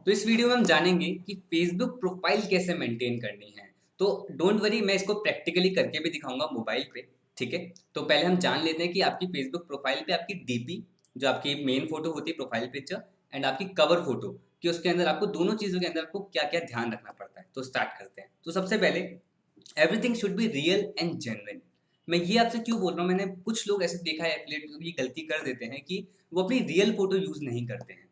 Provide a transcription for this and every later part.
तो इस वीडियो में हम जानेंगे कि फेसबुक प्रोफाइल कैसे मेंटेन करनी है। तो डोंट वरी, मैं इसको प्रैक्टिकली करके भी दिखाऊंगा मोबाइल पे। ठीक है, तो पहले हम जान लेते हैं कि आपकी फेसबुक प्रोफाइल पे आपकी डीपी, जो आपकी मेन फोटो होती है प्रोफाइल पिक्चर, एंड आपकी कवर फोटो, कि उसके अंदर आपको दोनों चीजों के अंदर आपको क्या क्या ध्यान रखना पड़ता है। तो स्टार्ट करते हैं। तो सबसे पहले, everything should be real and genuine. मैं ये आपसे क्यों बोल रहा हूँ, मैंने कुछ लोग ऐसे देखा है एफिलिएट ये गलती कर देते हैं कि वो अपनी रियल फोटो यूज नहीं करते हैं।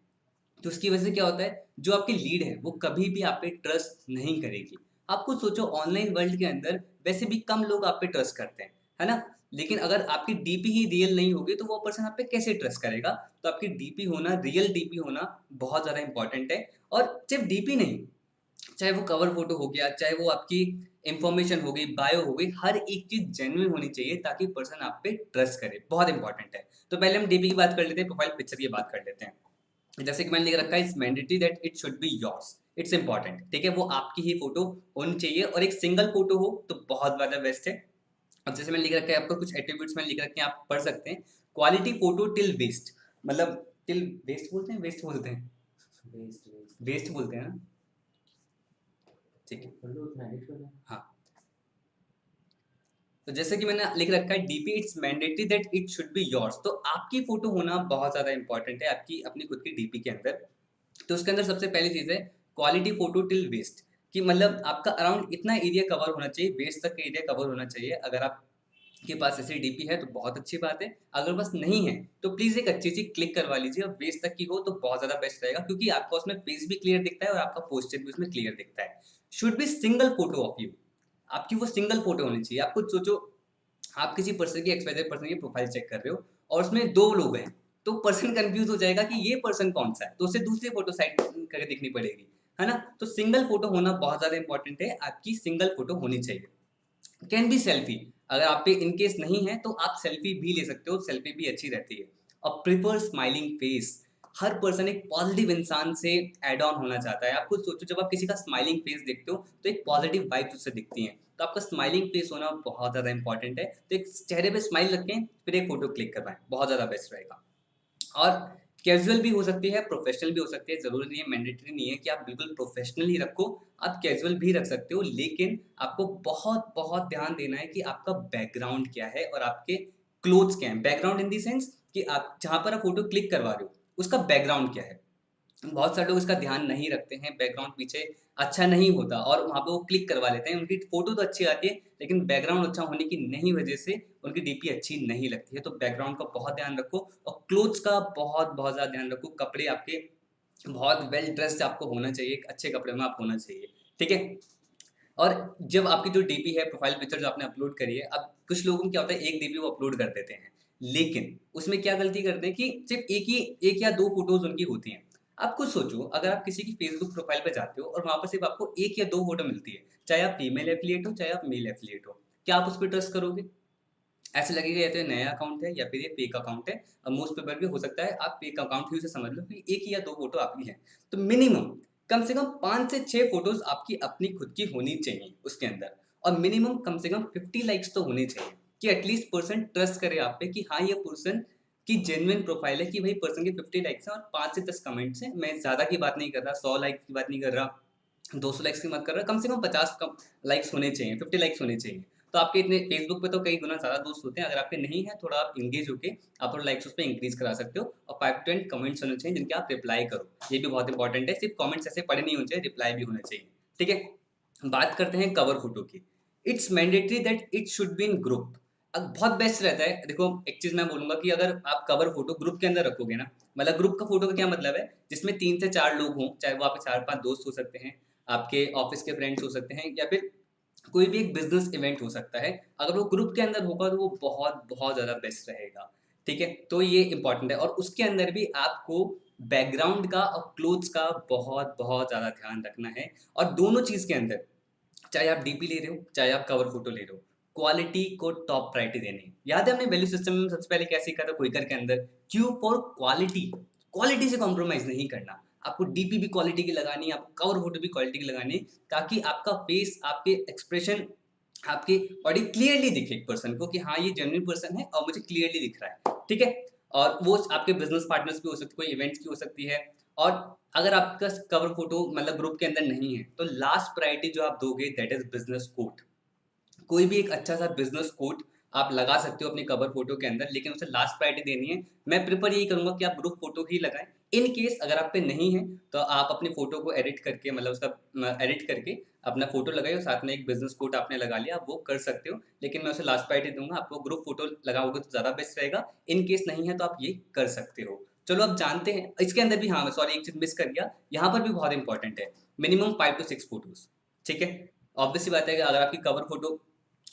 तो उसकी वजह से क्या होता है, जो आपकी लीड है वो कभी भी आप पे ट्रस्ट नहीं करेगी। आप खुद सोचो, ऑनलाइन वर्ल्ड के अंदर वैसे भी कम लोग आप पे ट्रस्ट करते हैं, है ना। लेकिन अगर आपकी डीपी ही रियल नहीं होगी तो वो पर्सन आप पे कैसे ट्रस्ट करेगा। तो आपकी डीपी होना, रियल डीपी होना बहुत ज़्यादा इंपॉर्टेंट है। और सिर्फ डीपी नहीं, चाहे वो कवर फोटो हो गया, चाहे वो आपकी इंफॉर्मेशन हो गई, बायो हो गई, हर एक चीज जेन्युइन होनी चाहिए ताकि पर्सन आप पे ट्रस्ट करे। बहुत इंपॉर्टेंट है। तो पहले हम डीपी की बात कर लेते हैं, प्रोफाइल पिक्चर की बात कर लेते हैं। जैसे कि मैंने लिख रखा है, it's mandatory that it should be yours. It's important, ठीक है, वो आपकी ही फोटो होनी चाहिए और एक सिंगल फोटो हो तो बहुत ज्यादा बेस्ट है। अब जैसे मैंने लिख रखा है, आपको कुछ एट्रीब्यूट्स मैंने लिख रखे हैं, आप पढ़ सकते हैं। क्वालिटी फोटो टिल वेस्ट, मतलब टिल वेस्ट बोलते हैं, वेस्ट बोलते हैं, वेस्ट वेस्ट वेस्ट बोलते हैं ना। ठीक है, कर लो उतना एडिट कर लो। हाँ। तो जैसे कि मैंने लिख रखा है, DP it's mandatory that it should be yours. तो आपकी फोटो होना बहुत ज्यादा इंपॉर्टेंट है आपकी अपनी खुद की डीपी के अंदर। तो उसके अंदर सबसे पहली चीज है क्वालिटी फोटो टिल वेस्ट, कि मतलब आपका अराउंड इतना एरिया कवर होना चाहिए, वेस्ट तक का एरिया कवर होना चाहिए। अगर आपके पास ऐसी डीपी है तो बहुत अच्छी बात है, अगर बस नहीं है तो प्लीज एक अच्छी सी क्लिक करवा लीजिए, और वेस्ट तक की हो तो बहुत ज्यादा बेस्ट रहेगा, क्योंकि आपका उसमें फेस भी क्लियर दिखता है और आपका पोस्चर भी उसमें क्लियर दिखता है। Should be single photo of you, आपकी वो सिंगल फोटो होनी चाहिए। आप खुद सोचो, आप किसी पर्सन की एक्सवाइजेड पर्सन की प्रोफाइल चेक कर रहे हो और उसमें दो लोग हैं, तो पर्सन कंफ्यूज हो जाएगा कि ये पर्सन कौन सा है, तो उसे दूसरी फोटो साइड करके दिखनी पड़ेगी, है ना। तो सिंगल फोटो होना बहुत ज्यादा इंपॉर्टेंट है, आपकी सिंगल फोटो होनी चाहिए। कैन बी सेल्फी, अगर आप पे इनकेस नहीं है तो आप सेल्फी भी ले सकते हो, सेल्फी भी अच्छी रहती है। और प्रिफर स्माइलिंग फेस, हर पर्सन एक पॉजिटिव इंसान से एड ऑन होना चाहता है। आप खुद सोचो, जब आप किसी का स्माइलिंग फेस देखते हो तो एक पॉजिटिव वाइब्स उससे दिखती हैं। तो आपका स्माइलिंग फेस होना बहुत ज़्यादा इंपॉर्टेंट है। तो एक चेहरे पे स्माइल रखें, फिर एक फोटो क्लिक करवाएं, बहुत ज़्यादा बेस्ट रहेगा। और कैजुअल भी हो सकती है, प्रोफेशनल भी हो सकती है, ज़रूरी नहीं है, मैंडेटरी नहीं है कि आप बिल्कुल प्रोफेशनल ही रखो। आप कैजुअल भी रख सकते हो, लेकिन आपको बहुत बहुत ध्यान देना है कि आपका बैकग्राउंड क्या है और आपके क्लोथ्स क्या हैं। बैकग्राउंड इन दी सेंस कि आप जहाँ पर आप फोटो क्लिक करवा रहे हो उसका बैकग्राउंड क्या है। बहुत सारे लोग इसका ध्यान नहीं रखते हैं, बैकग्राउंड पीछे अच्छा नहीं होता और वहाँ पे वो क्लिक करवा लेते हैं। उनकी फोटो तो अच्छी आती है लेकिन बैकग्राउंड अच्छा होने की नहीं वजह से उनकी डीपी अच्छी नहीं लगती है। तो बैकग्राउंड का बहुत ध्यान रखो और क्लोथ्स का बहुत बहुत ज़्यादा ध्यान रखो। कपड़े आपके बहुत वेल ड्रेस्ड आपको होना चाहिए, एक अच्छे कपड़े में आप होना चाहिए, ठीक है। और जब आपकी जो डीपी है, प्रोफाइल पिक्चर जो आपने अपलोड करी है, अब कुछ लोगों को क्या होता है, एक डीपी वो अपलोड कर देते हैं, लेकिन उसमें क्या गलती करते हैं कि सिर्फ एक या दो फोटोज उनकी होती हैं। आप खुद सोचो, अगर आप किसी की फेसबुक प्रोफाइल पे जाते हो और वहां पर सिर्फ आपको एक या दो फोटो मिलती है, चाहे आप फीमेल एफिलिएट हो चाहे आप मेल एफिलिएट हो, क्या आप उस पर ट्रस्ट करोगे? ऐसे लगेगा या तो ये नया अकाउंट है या फिर ये फेक अकाउंट है। और मोस्ट प्रोबेबली भी हो सकता है आप फेक अकाउंट ही उसे समझ लो कि एक या दो फोटो आपकी है। तो मिनिमम कम से कम 5 से 6 फोटोज आपकी अपनी खुद की होनी चाहिए उसके अंदर। और मिनिमम कम से कम 50 लाइक्स तो होने चाहिए, कि एटलीस्ट पर्सन ट्रस्ट करे आप पे कि हाँ ये पर्सन की जेन्युइन प्रोफाइल है, कि भाई पर्सन के 50 लाइक्स हैं और 5 से 10 कमेंट्स हैं। मैं ज्यादा की बात नहीं कर रहा, 100 लाइक की बात नहीं कर रहा, 200 लाइक्स की बात कर रहा, कम से कम 50 लाइक्स होने चाहिए, 50 लाइक्स होने चाहिए। तो आपके इतने फेसबुक पे तो कई गुना ज़्यादा दोस्त होते हैं, अगर आपके नहीं है थोड़ा आप इंगेज होके आप थोड़ा लाइक्स उस पर इंक्रीज करा सकते हो। और 5 to 10 कमेंट्स होने चाहिए जिनके आप रिप्लाई करो, ये भी बहुत इंपॉर्टेंट है। सिर्फ कमेंट्स ऐसे पढ़े नहीं होने चाहिए, रिप्लाई भी होना चाहिए, ठीक है। बात करते हैं कवर फोटो की। It's mandatory that it should be in group. अब बहुत बेस्ट रहता है, देखो एक चीज मैं बोलूंगा कि अगर आप कवर फोटो ग्रुप के अंदर रखोगे ना, मतलब ग्रुप का फोटो का क्या मतलब है, जिसमें 3 से 4 लोग हों, चाहे वो आपके 4-5 दोस्त हो सकते हैं, आपके ऑफिस के फ्रेंड्स हो सकते हैं, या फिर कोई भी एक बिजनेस इवेंट हो सकता है। अगर वो ग्रुप के अंदर होगा तो वो बहुत बहुत ज़्यादा बेस्ट रहेगा, ठीक है। तो ये इंपॉर्टेंट है, और उसके अंदर भी आपको बैकग्राउंड का और क्लोथ्स का बहुत बहुत ज़्यादा ध्यान रखना है। और दोनों चीज़ के अंदर, चाहे आप डीपी ले रहे हो चाहे आप कवर फोटो ले रहे हो, क्वालिटी को टॉप प्रायोरिटी देनी है। याद है हमने वैल्यू सिस्टम में सबसे पहले क्या सीखा था क्विकर के अंदर, क्यू फॉर क्वालिटी। क्वालिटी से कॉम्प्रोमाइज नहीं करना, आपको डीपी भी क्वालिटी की लगानी है, आपको कवर फोटो भी क्वालिटी की लगानी है, ताकि आपका फेस, आपके एक्सप्रेशन, आपकी बॉडी क्लियरली दिखे एक पर्सन को कि हाँ ये जेन्युइन पर्सन है और मुझे क्लियरली दिख रहा है, ठीक है। और वो आपके बिजनेस पार्टनर्स भी हो सकते, कोई इवेंट्स की हो सकती है, और अगर आपका कवर फोटो मतलब ग्रुप के अंदर नहीं है तो लास्ट प्रायोरिटी जो आप दोगे दैट इज बिजनेस कोट। कोई भी एक अच्छा सा बिजनेस कोट आप लगा सकते हो अपनी कवर फोटो के अंदर, लेकिन उसे लास्ट प्रायोरिटी देनी है। मैं प्रेफर यही करूंगा कि आप ग्रुप फोटो ही लगाएं। इन केस अगर आप पे नहीं है तो आप अपनी फोटो को एडिट करके मतलब उसका एडिट करके अपना फोटो लगाइए और साथ में एक बिजनेस कोट आपने लगा लिया, आप वो कर सकते हो। लेकिन मैं उसे लास्ट प्रायोरिटी दूंगा, आपको ग्रुप फोटो लगाओगे तो ज़्यादा बेस्ट रहेगा। इन केस नहीं है तो आप ये कर सकते हो। चलो अब जानते हैं इसके अंदर भी, हाँ सॉरी एक चीज मिस कर गया, यहाँ पर भी बहुत इंपॉर्टेंट है मिनिमम 5 to 6 फोटोज। ठीक है, ऑब्वियस सी बात है कि अगर आपकी कवर फोटो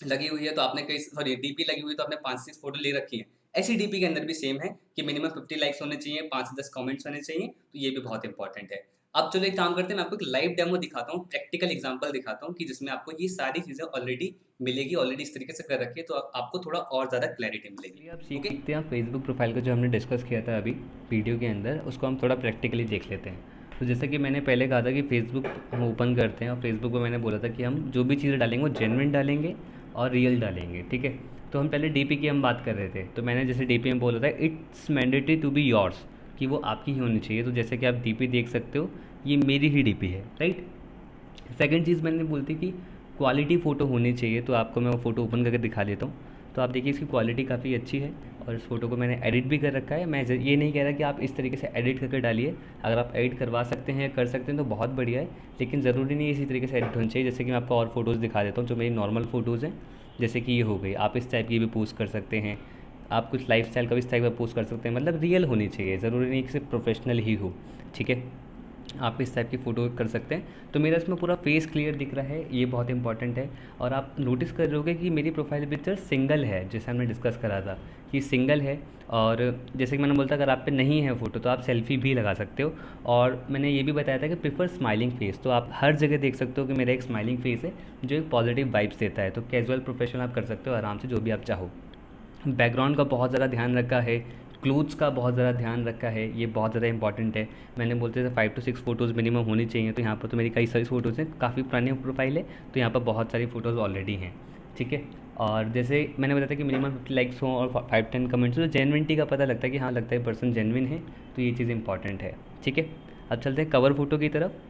लगी हुई है तो आपने कई सॉरी डीपी लगी हुई है तो आपने 5 से 6 फोटो ले रखी है। ऐसी डीपी के अंदर भी सेम है कि मिनिमम 50 लाइक्स होने चाहिए, 5 से 10 कमेंट्स होने चाहिए, तो ये भी बहुत इंपॉर्टेंट है। अब चलो एक काम करते हैं, मैं आपको एक लाइव डेमो दिखाता हूँ, प्रैक्टिकल एग्जांपल दिखाता हूँ कि जिसमें आपको ये सारी चीज़ें ऑलरेडी मिलेगी, ऑलरेडी इस तरीके से कर रखी है तो आपको थोड़ा और ज़्यादा क्लैरिटी मिलेगी। चलिए आप ओके, सीखते हैं फेसबुक प्रोफाइल का जो हमने डिस्कस किया था अभी वीडियो के अंदर, उसको हम थोड़ा प्रैक्टिकली देख लेते हैं। तो जैसा कि मैंने पहले कहा था कि फेसबुक हम ओपन करते हैं और फेसबुक पे मैंने बोला था कि हम जो भी चीज़ें डालेंगे वो जेन्युइन डालेंगे और रियल डालेंगे, ठीक है। तो हम पहले डीपी की हम बात कर रहे थे, तो मैंने जैसे डीपी में बोला था it's mandatory to be yours, कि वो आपकी ही होनी चाहिए। तो जैसे कि आप डीपी देख सकते हो, ये मेरी ही डीपी है, राइट। सेकंड चीज़ मैंने बोलती कि क्वालिटी फ़ोटो होनी चाहिए, तो आपको मैं वो फ़ोटो ओपन करके दिखा देता हूँ। तो आप देखिए इसकी क्वालिटी काफ़ी अच्छी है और इस फ़ोटो को मैंने एडिट भी कर रखा है। मैं ये नहीं कह रहा कि आप इस तरीके से एडिट करके डालिए, अगर आप एडिट करवा सकते हैं कर सकते हैं तो बहुत बढ़िया है, लेकिन ज़रूरी नहीं इसी तरीके से एडिट होनी चाहिए। जैसे कि मैं आपको और फ़ोटोज़ दिखा देता हूँ जो मेरी नॉर्मल फ़ोटोज़ हैं, जैसे कि ये हो गई, आप इस टाइप की भी पोस्ट कर सकते हैं, आप कुछ लाइफस्टाइल का भी इस टाइप का पोस्ट कर सकते हैं, मतलब रियल होनी चाहिए, ज़रूरी नहीं कि सिर्फ प्रोफेशनल ही हो, ठीक है। आप इस टाइप की फ़ोटो कर सकते हैं। तो मेरा इसमें पूरा फेस क्लियर दिख रहा है, ये बहुत इंपॉर्टेंट है। और आप नोटिस कर रहे कि मेरी प्रोफाइल पिक्चर सिंगल है, जैसे हमने डिस्कस करा था कि सिंगल है। और जैसे कि मैंने बोलता अगर आप पे नहीं है फ़ोटो तो आप सेल्फ़ी भी लगा सकते हो। और मैंने ये भी बताया था कि प्रेफर स्माइलिंग फेस, तो आप हर जगह देख सकते हो कि मेरा एक स्माइलिंग फेस है जो एक पॉजिटिव वाइब्स देता है। तो कैजुअल प्रोफेशनल आप कर सकते हो आराम से, जो भी आप चाहो। बैकग्राउंड का बहुत ज़्यादा ध्यान रखा है, क्लोथ्स का बहुत ज़्यादा ध्यान रखा है, ये बहुत ज़्यादा इंपॉर्टेंट है। मैंने बोलते थे 5 to 6 फ़ोटोज़ मिनिमम होनी चाहिए, तो यहाँ पर तो मेरी कई सारी फ़ोटोज़ हैं, काफ़ी पुरानी प्रोफाइल है तो यहाँ पर बहुत सारी फ़ोटोज़ ऑलरेडी हैं, ठीक है। और जैसे मैंने बताया था कि मिनिमम 50 लाइक्स हों और 5-10 कमेंट्स हो, तो जेन्युइनिटी का पता लगता है कि हाँ लगता है पर्सन जेन्युइन है, तो ये चीज़ इंपॉर्टेंट है, ठीक है। अब चलते हैं कवर फ़ोटो की तरफ।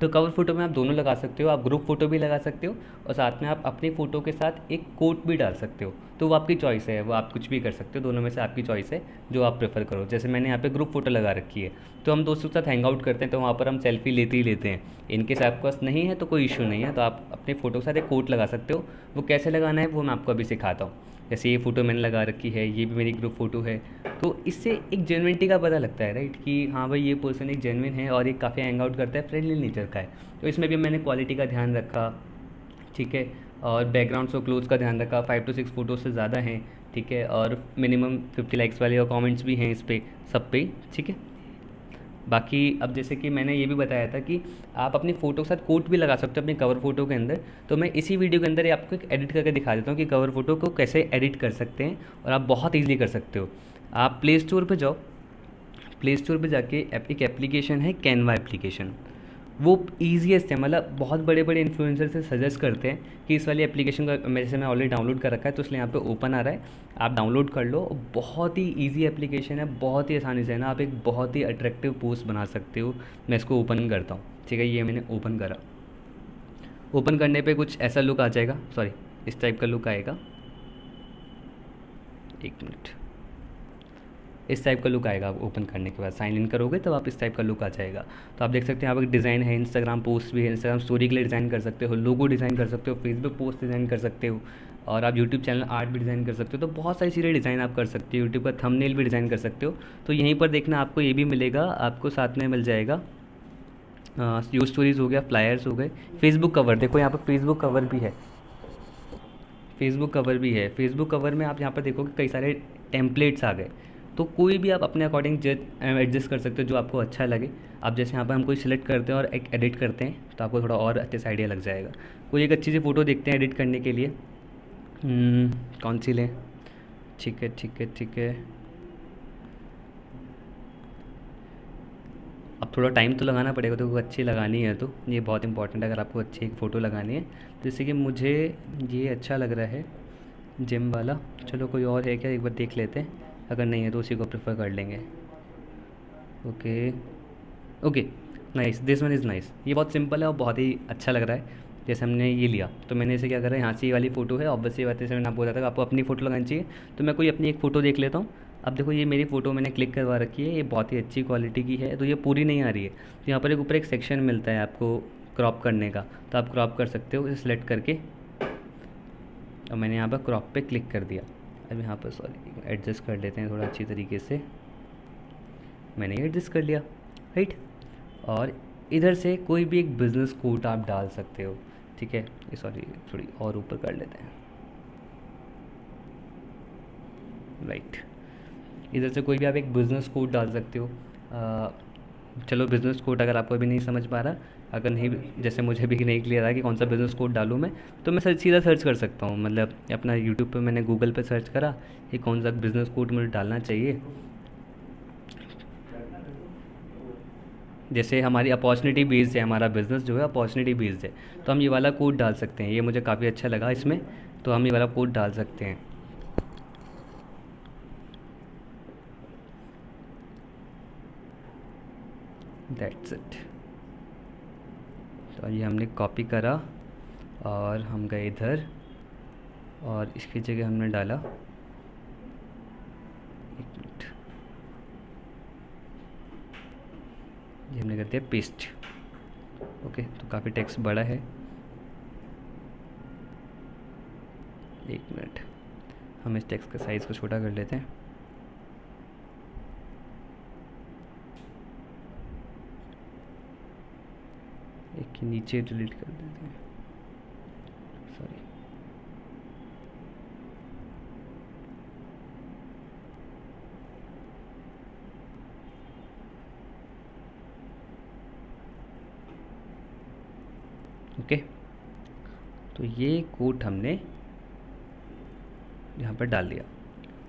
तो कवर फ़ोटो में आप दोनों लगा सकते हो, आप ग्रुप फ़ोटो भी लगा सकते हो और साथ में आप अपनी फ़ोटो के साथ एक कोट भी डाल सकते हो। तो वो आपकी चॉइस है, वो आप कुछ भी कर सकते हो, दोनों में से आपकी चॉइस है जो आप प्रेफर करो। जैसे मैंने यहाँ पे ग्रुप फ़ोटो लगा रखी है, तो हम दोस्तों के साथ हैंग आउट करते हैं तो वहाँ पर हम सेल्फी लेते ही लेते हैं। इनकेस आपके पास नहीं है तो कोई इशू नहीं है, तो आप अपने फ़ोटो के साथ एक कोट लगा सकते हो। वो कैसे लगाना है वो मैं आपको अभी सिखाता हूँ। जैसे ये फ़ोटो मैंने लगा रखी है, ये भी मेरी ग्रुप फ़ोटो है, तो इससे एक जेन्युइनिटी का पता लगता है, राइट, कि हाँ भाई ये पर्सन एक जेन्युइन है और एक काफ़ी हैंग आउट करता है, फ्रेंडली नेचर का है। तो इसमें भी मैंने क्वालिटी का ध्यान रखा, ठीक है। और बैकग्राउंड्स और क्लोथ्स का ध्यान रखा, 5 to 6 फ़ोटोज़ से ज़्यादा हैं, ठीक है। और मिनिमम 50 लाइक्स वाले और कमेंट्स भी हैं इस पे सब पे, ठीक है। बाकी अब जैसे कि मैंने ये भी बताया था कि आप अपनी फ़ोटो के साथ कोट भी लगा सकते हो अपनी कवर फ़ोटो के अंदर। तो मैं इसी वीडियो के अंदर आपको एक एडिट करके दिखा देता हूँ कि कवर फ़ोटो को कैसे एडिट कर सकते हैं, और आप बहुत ईज़िली कर सकते हो। आप प्ले स्टोर पे जाओ, प्ले स्टोर पे जाके एक एप्लीकेशन है कैनवा एप्लीकेशन, वो ईजीएस्ट है, मतलब बहुत बड़े बड़े इन्फ्लुएंसर से सजेस्ट करते हैं कि इस वाली एप्लीकेशन का जैसे मैं ऑलरेडी डाउनलोड कर रखा है तो इसलिए यहाँ पे ओपन आ रहा है, आप डाउनलोड कर लो। बहुत ही इजी एप्लीकेशन है, बहुत ही आसानी से है ना, आप एक बहुत ही अट्रैक्टिव पोस्ट बना सकते हो। मैं इसको ओपन करता हूँ, ठीक है, ये मैंने ओपन करा। ओपन करने पे कुछ ऐसा लुक आ जाएगा, सॉरी इस टाइप का लुक आएगा, एक मिनट, इस टाइप का लुक आएगा। आप ओपन करने के बाद साइन इन करोगे तब आप इस टाइप का लुक आ जाएगा। तो आप देख सकते हैं यहाँ पर डिज़ाइन है, इंस्टाग्राम पोस्ट भी है, इंस्टाग्राम स्टोरी के लिए डिज़ाइन कर सकते हो, लोगो डिज़ाइन कर सकते हो, फेसबुक पोस्ट डिज़ाइन कर सकते हो, और आप यूट्यूब चैनल आर्ट भी डिज़ाइन कर सकते हो। तो बहुत सारी चीज़ें डिज़ाइन आप कर सकते हो, यूट्यूब का थंबनेल भी डिज़ाइन कर सकते हो। तो यहीं पर देखना आपको ये भी मिलेगा, आपको साथ में मिल जाएगा न्यूज़ स्टोरीज़ हो गया, फ्लायर्स हो गए, फेसबुक कवर, देखो यहाँ पर फेसबुक कवर भी है, फेसबुक कवर भी है। फेसबुक कवर में आप यहाँ पर देखोगे कई सारे टेम्पलेट्स आ गए, तो कोई भी आप अपने अकॉर्डिंग एडजस्ट कर सकते हो जो आपको अच्छा लगे। आप जैसे यहाँ पर हम कोई सिलेक्ट करते हैं और एक एडिट करते हैं तो आपको थोड़ा और अच्छे से आइडिया लग जाएगा। कोई एक अच्छी सी फ़ोटो देखते हैं एडिट करने के लिए, कौन सी लें, ठीक है ठीक है ठीक है। अब थोड़ा टाइम तो लगाना पड़ेगा, तो अच्छी लगानी है तो ये बहुत इंपॉर्टेंट है अगर आपको अच्छी एक फ़ोटो लगानी है। जैसे कि मुझे ये अच्छा लग रहा है जिम वाला, चलो कोई और है क्या, एक बार देख लेते हैं, अगर नहीं है तो उसी को प्रेफर कर लेंगे। Okay, okay, nice, this one is nice. ये बहुत सिंपल है और बहुत ही अच्छा लग रहा है। जैसे हमने ये लिया तो मैंने इसे क्या करा, यहाँ से ये वाली फ़ोटो है, ऑब्वियस सी बात है, जैसे मैंने आपको बताया था कि आपको अपनी फ़ोटो लगानी चाहिए। तो मैं कोई अपनी एक फ़ोटो देख लेता हूँ। अब देखो ये मेरी फ़ोटो मैंने क्लिक करवा रखी है, ये बहुत ही अच्छी क्वालिटी की है, तो ये पूरी नहीं आ रही है। तो यहाँ पर एक ऊपर एक सेक्शन मिलता है आपको क्रॉप करने का, तो आप क्रॉप कर सकते हो इसे सेलेक्ट करके। और मैंने यहाँ पर क्रॉप पे क्लिक कर दिया। अब यहाँ पर सॉरी एडजस्ट कर लेते हैं थोड़ा अच्छी तरीके से। मैंने ये एडजस्ट कर लिया, राइट। और इधर से कोई भी एक बिज़नेस कोड आप डाल सकते हो, ठीक है। ये सॉरी थोड़ी और ऊपर कर लेते हैं, राइट। इधर से कोई भी आप एक बिज़नेस कोड डाल सकते हो। चलो बिज़नेस कोड अगर आपको अभी नहीं समझ पा रहा, अगर नहीं, जैसे मुझे भी नहीं क्लियर है कि कौन सा बिज़नेस कोड डालूँ मैं, तो मैं सीधा सर्च कर सकता हूँ। मतलब अपना यूट्यूब पे मैंने गूगल पे सर्च करा कि कौन सा बिज़नेस कोड मुझे डालना चाहिए। जैसे हमारी अपॉर्चुनिटी बेस्ड है, हमारा बिज़नेस जो है अपॉर्चुनिटी बेस्ड है, तो हम ये वाला कोड डाल सकते हैं। ये मुझे काफ़ी अच्छा लगा इसमें, तो हम ये वाला कोड डाल सकते हैं। That's it. तो ये हमने कॉपी करा और हम गए इधर और इसकी जगह हमने डाला, एक मिनट, ये हमने कर दिया पेस्ट। ओके, तो काफ़ी टेक्स्ट बड़ा है, एक मिनट, हम इस टेक्स्ट का साइज़ को छोटा कर लेते हैं। एक के नीचे डिलीट कर देते हैं, सॉरी। ओके, तो ये कोड हमने यहाँ पर डाल दिया।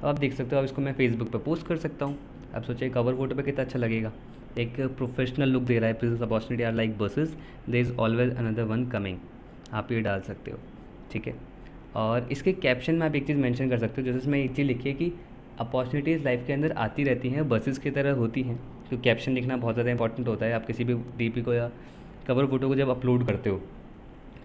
अब आप देख सकते हो, अब इसको मैं फेसबुक पे पोस्ट कर सकता हूँ। आप सोचिए कवर फोटो पे कितना अच्छा लगेगा, एक प्रोफेशनल लुक दे रहा है। Business opportunity are like buses, there is always another one coming, आप ये डाल सकते हो, ठीक है। और इसके कैप्शन में आप एक चीज़ मेंशन कर सकते हो, जैसे इसमें एक चीज़ लिखी है कि अपॉर्चुनिटीज़ लाइफ के अंदर आती रहती हैं, बसेस की तरह होती हैं। तो कैप्शन लिखना बहुत ज़्यादा इंपॉर्टेंट होता है। आप किसी भी डीपी को या कवर फोटो को जब अपलोड करते हो,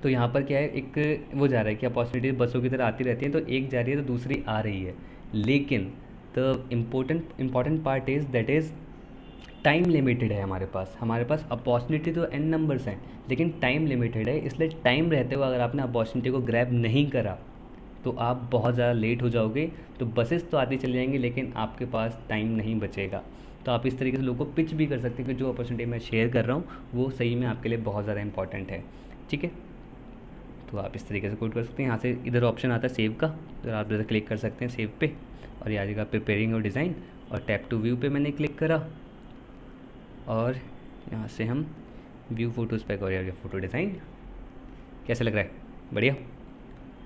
तो यहाँ पर क्या है, एक वो जा रहा है कि अपॉर्चुनिटी बसों की तरह आती रहती हैं, तो एक जा रही है तो दूसरी आ रही है। लेकिन the important part is that is time limited है हमारे पास अपॉर्चुनिटी तो n नंबर्स हैं, लेकिन टाइम लिमिटेड है। इसलिए टाइम रहते हुए अगर आपने अपॉर्चुनिटी को ग्रैब नहीं करा तो आप बहुत ज़्यादा लेट हो जाओगे। तो बसेस तो आती चली जाएंगी, लेकिन आपके पास टाइम नहीं बचेगा। तो आप इस तरीके से लोगों को पिच भी कर सकते हैं कि जो अपॉर्चुनिटी मैं शेयर कर रहा हूँ वो सही में आपके लिए बहुत ज़्यादा इंपॉर्टेंट है, ठीक है। तो आप इस तरीके से कोड कर सकते हैं। यहाँ से इधर ऑप्शन आता है सेव का, तो आप इधर क्लिक कर सकते हैं सेव पे, और ये आ जाएगा प्रिपेयरिंग और डिज़ाइन, और टैप टू व्यू पे मैंने क्लिक करा, और यहाँ से हम व्यू फोटोज़ पे और फोटो डिज़ाइन। कैसा लग रहा है? बढ़िया,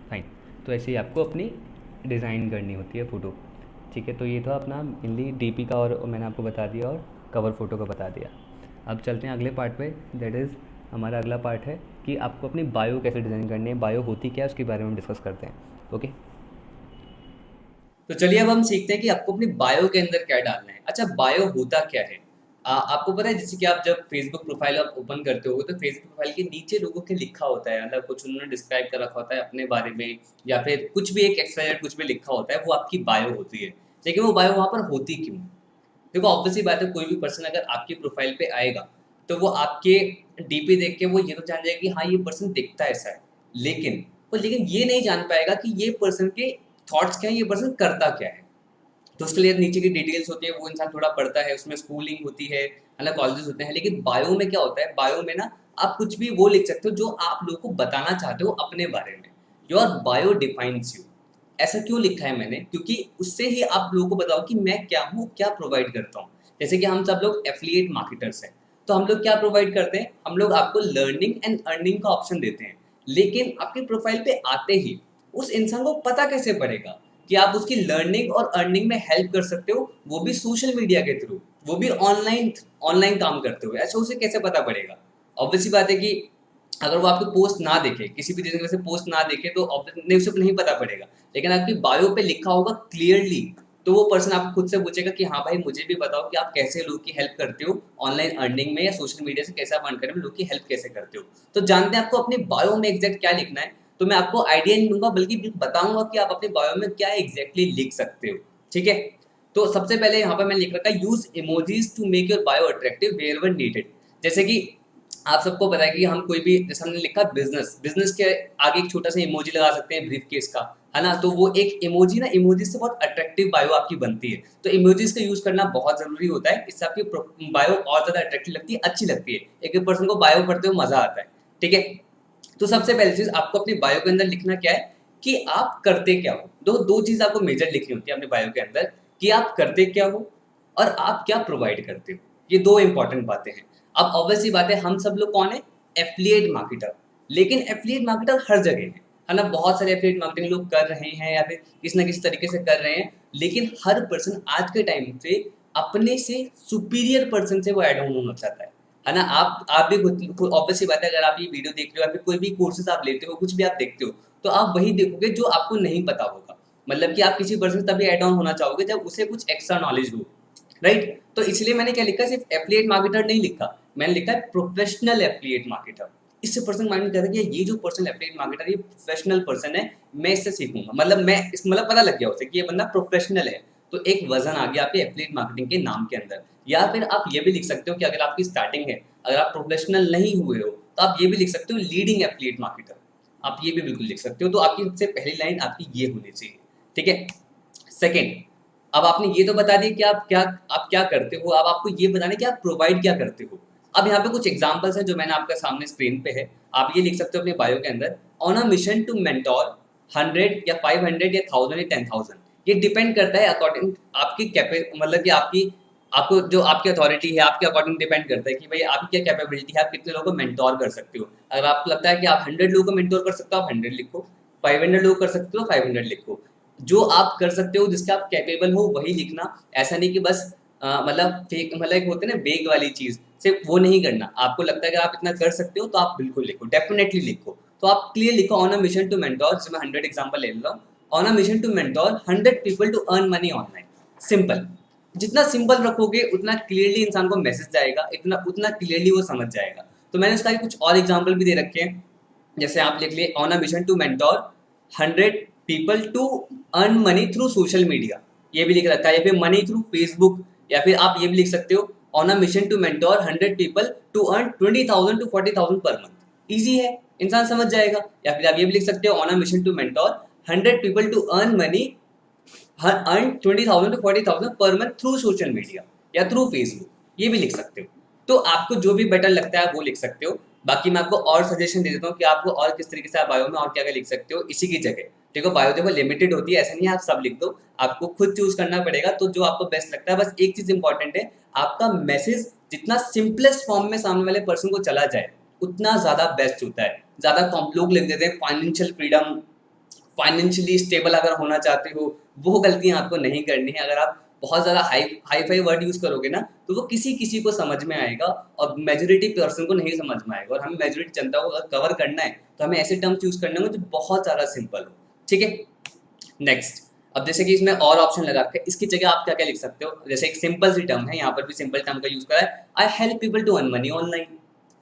फाइन। तो ऐसे ही आपको अपनी डिज़ाइन करनी होती है फ़ोटो, ठीक है। तो ये था अपना मेनली डीपी का, और मैंने आपको बता दिया, और कवर फ़ोटो का बता दिया। अब चलते हैं अगले पार्ट पे, दैट इज़ हमारा अगला पार्ट है कि आपको अपनी बायो कैसे डिज़ाइन करनी है, बायो होती क्या है उसके बारे में हम डिस्कस करते हैं, ओके। तो चलिए अब हम सीखते हैं कि आपको अपनी बायो के अंदर क्या डालना है। अच्छा, बायो होता क्या है? आपको पता है, जैसे कि आप जब फेसबुक प्रोफाइल आप ओपन करते हो तो फेसबुक प्रोफाइल के नीचे लोगों के लिखा होता है, मतलब कुछ उन्होंने डिस्क्राइब कर रखा होता है अपने बारे में, या फिर कुछ भी एक एक्स्ट्रा कुछ भी लिखा होता है, वो आपकी बायो होती है। लेकिन वो बायो वहाँ पर होती क्यों? देखो ऑब्वियस सी बात है, कोई भी पर्सन अगर आपकी प्रोफाइल पे आएगा तो वो आपके डीपी देख के वो ये तो जान जाएगा कि हाँ ये पर्सन दिखता ऐसा है, लेकिन ये नहीं जान पाएगा कि ये पर्सन के थॉट्स क्या है, ये पर्सन करता क्या है। तो उसके लिए नीचे की डिटेल्स होती है, वो इंसान थोड़ा पढ़ता है, उसमें स्कूलिंग होती है, अलग कॉलेजेस होते हैं। लेकिन बायो में क्या होता है, बायो में ना आप कुछ भी वो लिख सकते हो जो आप लोगों को बताना चाहते हो अपने बारे में। Your bio defines you. ऐसा क्यों लिखा है मैंने? क्योंकि उससे ही आप लोगों को बताओ कि मैं क्या हूँ, क्या प्रोवाइड करता हूँ। जैसे कि हम सब लोग एफिलिएट मार्केटर्स हैं, तो हम लोग क्या प्रोवाइड करते हैं, हम लोग आपको लर्निंग एंड अर्निंग का ऑप्शन देते हैं। लेकिन आपके प्रोफाइल पे आते ही उस इंसान को पता कैसे पड़ेगा कि आप उसकी लर्निंग और अर्निंग में हेल्प कर सकते हो, वो भी सोशल मीडिया के थ्रू, वो भी ऑनलाइन ऑनलाइन काम करते हुए? ऐसा उसे कैसे पता पड़ेगा? ऑब्वियस सी बात है कि अगर वो आपकी पोस्ट ना देखे, किसी भी रीजन की वजह से पोस्ट ना देखे, तो ऑब्वियसली उसे नहीं पता पड़ेगा। लेकिन आपकी बायो पे लिखा होगा क्लियरली तो वो पर्सन आपको खुद से पूछेगा कि हाँ भाई मुझे भी बताओ कि आप कैसे लोगों की हेल्प करते हो ऑनलाइन अर्निंग में या सोशल मीडिया से कैसे आप अर्न करने में लोगों की हेल्प कैसे करते हो। तो जानते हैं आपको अपनी बायो में एग्जैक्ट क्या लिखना है। तो मैं आपको आइडिया नहीं दूंगा बल्कि बताऊंगा कि आप अपने बायो में क्या एग्जैक्टली लिख सकते हो। ठीक है, तो सबसे पहले यहाँ पर मैंने लिख रखा है use emojis to make your bio attractive wherever needed. जैसे कि आप सबको पता है कि हम कोई भी, जैसे हमने लिखा बिजनेस, बिजनेस के आगे एक छोटा सा इमोजी लगा सकते हैं ब्रीफ केस का, है ना। तो वो एक इमोजी ना, इमोजी से बहुत अट्रैक्टिव बायो आपकी बनती है। तो इमोजीज का यूज करना बहुत जरूरी होता है, इससे आपकी बायो और ज्यादा अट्रैक्टिव लगती है, अच्छी लगती है। एक एक पर्सन को बायो पढ़ते हुए मजा आता है। ठीक है, तो सबसे पहली चीज आपको अपनी बायो के अंदर लिखना क्या है कि आप करते क्या हो। दो दो चीज आपको मेजर लिखनी होती है अपने बायो के अंदर, कि आप करते क्या हो और आप क्या प्रोवाइड करते हो। ये दो इंपॉर्टेंट बातें हैं। अब ऑब्वियसली बात है, हम सब लोग कौन है, एफिलिएट मार्केटर। लेकिन एफिलिएट मार्केटर हर जगह है ना। बहुत सारे एफिलिएट मार्केटिंग लोग कर रहे हैं या फिर किसी ना किसी तरीके से कर रहे हैं, लेकिन हर पर्सन आज के टाइम पे अपने से सुपीरियर पर्सन से वो एड ऑन होना चाहता है ना। आप भी खुद ऑब्वियसली बात है, अगर आप ये वीडियो देख रहे हो या फिर कोई भी कोर्सेज आप लेते हो, कुछ भी आप देखते हो, तो आप वही देखोगे जो आपको नहीं पता होगा। मतलब कि आप किसी पर्सन से तभी एड ऑन होना चाहोगे जब उसे कुछ एक्स्ट्रा नॉलेज हो, राइट। तो इसलिए मैंने क्या लिखा, सिर्फ एफिलिएट मार्केटर नहीं लिखा, मैंने लिखा है प्रोफेशनल एफिलिएट मार्केटर। इससे पर्सन माइंड में कहता है कि ये जो पर्सन एफिलिएट मार्केटर ये प्रोफेशनल पर्सन है, मैं इससे सीखूंगा। मतलब पता लग गया उसे कि ये बंदा प्रोफेशनल है। तो एक वजन आ गया आपके एफिलिएट मार्केटिंग के नाम के अंदर। या फिर आप ये भी लिख सकते हो कि अगर आपकी स्टार्टिंग है, अगर आप प्रोफेशनल नहीं हुए हो, तो आप ये भी लिख सकते हो लीडिंग एफिलिएट मार्केटर। आप ये भी बिल्कुल लिख सकते हो। तो आपकी सबसे पहली लाइन आपकी ये होनी चाहिए। ठीक है, सेकेंड, अब आपने ये तो बता दिया कि आप क्या करते हो, अब आपको ये बताना है कि आप प्रोवाइड क्या करते हो। अब यहाँ पे कुछ एग्जांपल्स हैं जो मैंने आपके सामने स्क्रीन पे है, आप ये लिख सकते हो अपने बायो के अंदर। On a mission to mentor 100 या 500 या 1000 या 10,000। ये डिपेंड करता है अकॉर्डिंग आपकी मतलब कि आपको जो आपकी अथॉरिटी है आपके अकॉर्डिंग डिपेंड करता है कि भाई आपकी क्या कैपेबिलिटी है, आप कितने लोगों को मेंटोर कर सकते हो। अगर आपको लगता है कि आप 100 लोगों को मेंटोर कर सकते हो, आप 100 लिखो। 500 लोग कर सकते हो, 500 लिखो। जो आप कर सकते हो, जिसके आप कैपेबल हो, वही लिखना। ऐसा नहीं कि बस मतलब फेक, मतलब एक होते हैं ना वेग वाली चीज, सिर्फ वो नहीं करना। आपको लगता है कि आप इतना कर सकते हो तो आप बिल्कुल लिखो, डेफिनेटली लिखो। तो आप क्लियर लिखो on a mission to mentor, जिसमें 100 एग्जांपल ले रहा हूँ। On a mission to mentor 100 people to earn money online. Simple, जितना सिंपल रखोगे उतना क्लियरली इंसान को मैसेज जाएगा, उतना क्लियरली वो समझ जाएगा। तो मैंने इसका कुछ और एग्जाम्पल भी दे रखे हैं। जैसे आप लिख लिए on a mission to mentor 100 people to earn money through social media, ये भी लिख रखा है। या फिर मनी थ्रू फेसबुक, या फिर आप ये भी लिख सकते हो on a mission to mentor 100 people to earn 20,000 to 40,000 per month. Easy है, इंसान समझ जाएगा। या फिर आप ये भी लिख सकते हो on a mission to mentor 100 people to earn money, earn 20,000 to 40,000 per month through social media या थ्रू फेसबुक, ये भी लिख सकते हो। तो आपको जो भी बेटर लगता है वो लिख सकते हो। बाकी मैं आपको और सजेशन दे देता हूँ कि आपको और किस तरीके से आप बायो में और क्या क्या लिख सकते हो इसी की जगह। देखो बायो देखो लिमिटेड होती है, ऐसा नहीं है आप सब लिख दो, आपको खुद चूज करना पड़ेगा। तो जो आपको बेस्ट लगता है, बस एक चीज इंपॉर्टेंट है, आपका मैसेज जितना सिंपलेस्ट फॉर्म में सामने वाले पर्सन को चला जाए उतना ज्यादा बेस्ट होता है। ज्यादा लोग लिख देते हैं फाइनेंशियल फ्रीडम, फाइनेंशियली स्टेबल अगर होना चाहते हो, वो गलतियां आपको नहीं करनी है। अगर आप बहुत ज़्यादा हाई फाई वर्ड यूज़ करोगे ना, तो वो किसी किसी को समझ में आएगा और मेजोरिटी पर्सन को नहीं समझ में आएगा। और हमें मेजोरिटी जनता को अगर कवर करना है तो हमें ऐसे टर्म्स यूज़ करने होंगे जो बहुत ज़्यादा सिंपल हो। ठीक है, नेक्स्ट। अब जैसे कि इसमें और ऑप्शन लगा के इसकी जगह आप क्या क्या लिख सकते हो। जैसे एक सिंपल सी टर्म है, यहाँ पर भी सिंपल टर्म का यूज़ करा है, I help people to earn money online.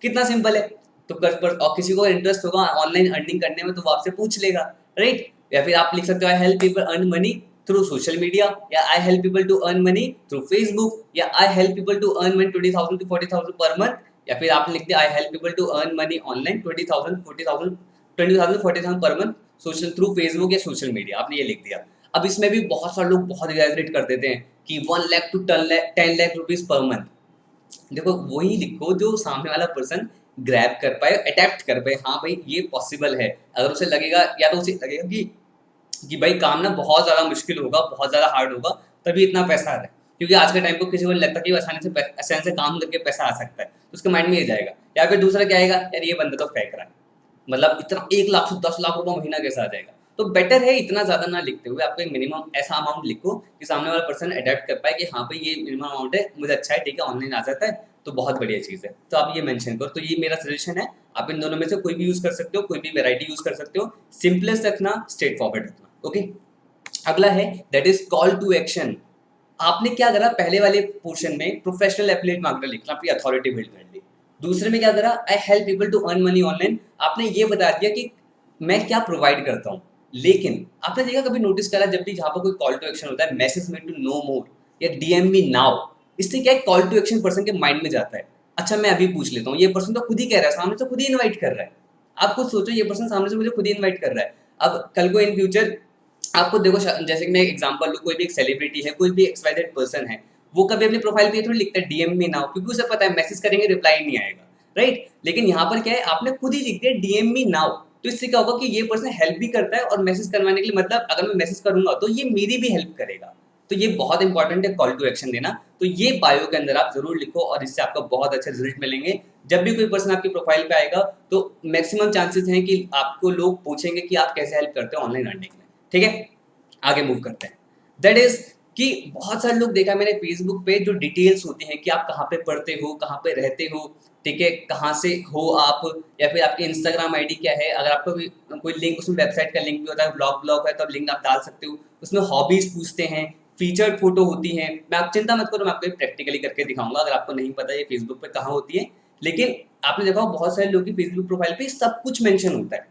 कितना सिंपल है। तो और किसी को इंटरेस्ट होगा ऑनलाइन अर्निंग करने में तो वो आपसे पूछ लेगा, राइट। या फिर आप लिख सकते हो I help people earn money through social media, या I help people to earn money through Facebook, या I help people to earn money 20,000 to 40,000 per month. या फिर आप लिखते I help people to earn money online 20,000 40,000 per month social through Facebook या social media, आपने ये लिख दिया। अब इसमें भी बहुत सारे लोग बहुत एग्जैजरेट कर देते हैं कि 1 lakh to 10 lakh rupees per month. देखो वही लिखो जो सामने वाला पर्सन ग्रैब कर पाए, अडेप्ट कर पाए, हाँ भाई ये पॉसिबल है। अगर उसे लगेगा, या तो उसे लगेगा कि भाई काम ना बहुत ज़्यादा मुश्किल होगा, बहुत ज़्यादा हार्ड होगा, तभी इतना पैसा आ रहा है। क्योंकि आज के टाइम को किसी को नहीं लगता कि आसानी से काम करके पैसा आ सकता है, तो उसके माइंड में ये जाएगा। या फिर दूसरा क्या आएगा, यार ये बंदा तो फेंक रहा है, मतलब इतना 1 लाख से 10 लाख रुपये महीना कैसे आ जाएगा। तो बेटर है इतना ज़्यादा ना लिखते हुए आपको एक मिनिमम ऐसा अमाउंट लिखो कि सामने वाला पर्सन अडेप्ट कर पाए कि हाँ भाई ये मिनिमम अमाउंट है, मुझे अच्छा है, ठीक है, ऑनलाइन आ जाता है, तो बहुत बढ़िया चीज़ है। तो आप ये मेंशन करो। तो ये मेरा सजेशन है, आप इन दोनों में से कोई भी यूज़ कर सकते हो, कोई भी वैरायटी यूज़ कर सकते हो। सिंपलेस्ट रखना, स्ट्रेट फॉरवर्ड रखना। ओके, अगला है that is call to action. आपने क्या करा, पहले वाले पोर्शन में प्रोफेशनल एफिलिएट मार्केटर लिखना, अपनी अथॉरिटी बिल्ड कर ली। दूसरे में क्या करा, I help people to earn money online. आपने ये बता दिया कि मैं क्या प्रोवाइड करता हूँ। लेकिन आपने देखा, कभी नोटिस करा, जब भी जहाँ पर कोई कॉल टू एक्शन होता है, मैसेज मी टू नो मोर या डीएम मी नाउ, इससे क्या है, कॉल टू एक्शन पर्सन के माइंड में जाता है। अच्छा मैं अभी पूछ लेता हूँ, ये पर्सन तो खुद ही कह रहा है, सामने से खुद ही इन्वाइट कर रहा है। आप खुद सोचो, ये पर्सन सामने से मुझे खुद ही इन्वाइट कर रहा है। अब कल को इन फ्यूचर आपको देखो, जैसे कि मैं एग्जांपल लूँ, कोई भी एक सेलिब्रिटी है, कोई भी एक्सवाइजेड पर्सन है, वो कभी अपने प्रोफाइल पे थोड़ी लिखता है डीएम मी नाउ, क्योंकि उसे पता है मैसेज करेंगे रिप्लाई नहीं आएगा, राइट। लेकिन यहाँ पर क्या है, आपने खुद ही लिख दिया डीएम मी नाउ। तो इससे क्या होगा कि ये पर्सन हेल्प भी करता है, और मैसेज करवाने के लिए, मतलब अगर मैं मैसेज करूंगा तो ये मेरी भी हेल्प करेगा। तो ये बहुत इंपॉर्टेंट है कॉल टू एक्शन देना। तो ये बायो के अंदर आप जरूर लिखो, और इससे आपको बहुत अच्छे रिजल्ट मिलेंगे। जब भी कोई पर्सन आपकी प्रोफाइल पे आएगा तो मैक्सिमम चांसेस हैं कि आपको लोग पूछेंगे कि आप कैसे हेल्प करते हो ऑनलाइन अर्निंग में। ठीक है, आगे मूव करते हैं। दैट इज कि बहुत सारे लोग देखा मैंने फेसबुक पे, जो डिटेल्स होती हैं कि आप कहाँ पे पढ़ते हो, कहाँ पे रहते हो, ठीक है, कहाँ से हो आप, या फिर आपकी इंस्टाग्राम आईडी क्या है। अगर आपको कोई लिंक, उसमें वेबसाइट का लिंक भी होता है, ब्लॉग है तो आप लिंक आप डाल सकते हो। उसमें हॉबीज पूछते हैं, फीचर्ड फोटो होती हैं। मैं आप चिंता मत करो, मैं आपको प्रैक्टिकली करके दिखाऊंगा, अगर आपको नहीं पता ये फेसबुक पे कहाँ होती है। लेकिन आपने देखा बहुत सारे लोगों की फेसबुक प्रोफाइल पे सब कुछ मेंशन होता है।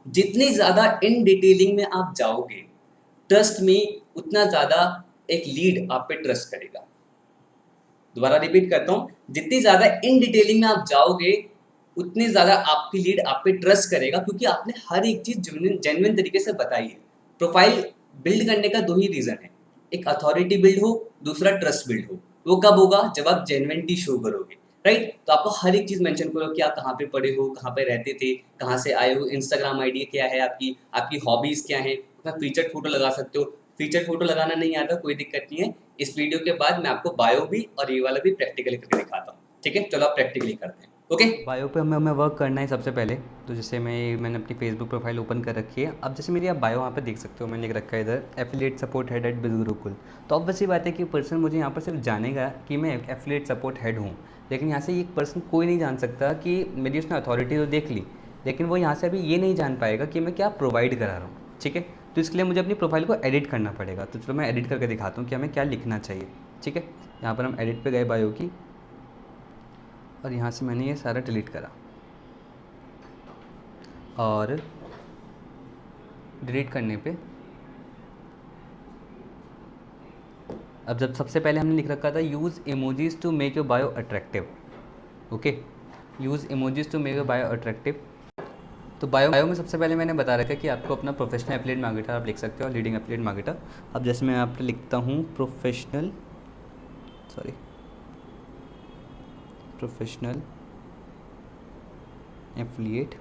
जितनी ज्यादा इन डिटेलिंग में आप जाओगे, ट्रस्ट में उतना ज्यादा एक लीड आप पे ट्रस्ट करेगा। दोबारा रिपीट करता हूँ, जितनी ज्यादा इन डिटेलिंग में आप जाओगे, उतनी ज्यादा आपकी लीड आप पे ट्रस्ट करेगा, क्योंकि आपने हर एक चीज जेन्युइन तरीके से बताई है। प्रोफाइल बिल्ड करने का दो ही रीजन है, एक अथॉरिटी बिल्ड हो, दूसरा ट्रस्ट बिल्ड हो। वो कब होगा, जब आप जेन्युइनिटी शो करोगे, राइट। तो आपको हर एक चीज मेंशन करो कि आप कहाँ पे पढ़े हो, कहाँ पे रहते थे, कहाँ से आए हो, इंस्टाग्राम आईडी क्या है आपकी, आपकी हॉबीज क्या है। उसमें फीचर्ड फोटो लगा सकते हो। फीचर फोटो लगाना नहीं आता, कोई दिक्कत नहीं है। इस वीडियो के बाद मैं आपको बायो भी और ये वाला भी प्रैक्टिकली करके दिखाता हूँ। ठीक है, चलो आप प्रैक्टिकली करते हैं। ओके, बायो पे हमें वर्क करना है सबसे पहले। तो जैसे मैंने अपनी फेसबुक प्रोफाइल ओपन कर रखी है। अब जैसे मेरी आप बायो यहाँ पे देख सकते हो, मैंने लिख रखा है इधर एफिलिएट सपोर्ट हेड एट बिजगुरुकुल। तो अब वैसी बात है कि पर्सन मुझे यहाँ पर सिर्फ जानेगा कि मैं एफिलिएट सपोर्ट हेड हूँ, लेकिन यहाँ से एक पर्सन कोई नहीं जान सकता कि मेरी उसने अथॉरिटी तो देख ली, लेकिन वो यहाँ से अभी ये नहीं जान पाएगा कि मैं क्या प्रोवाइड करा रहा हूँ। ठीक है, तो इसके लिए मुझे अपनी प्रोफाइल को एडिट करना पड़ेगा। तो चलो मैं एडिट करके दिखाता हूँ कि हमें क्या लिखना चाहिए। ठीक है, यहाँ पर हम एडिट पे गए बायो की, और यहाँ से मैंने ये सारा डिलीट करा, और डिलीट करने पे अब जब सबसे पहले हमने लिख रखा था use emojis to make your bio attractive. Okay, use emojis to make your bio attractive. तो बायो में सबसे पहले मैंने बता रखा है कि आपको अपना प्रोफेशनल एफिलिएट मार्केटर आप लिख सकते हो, लीडिंग एफिलिएट मार्केटर। अब जैसे मैं यहाँ पर लिखता हूँ प्रोफेशनल एफिलिएट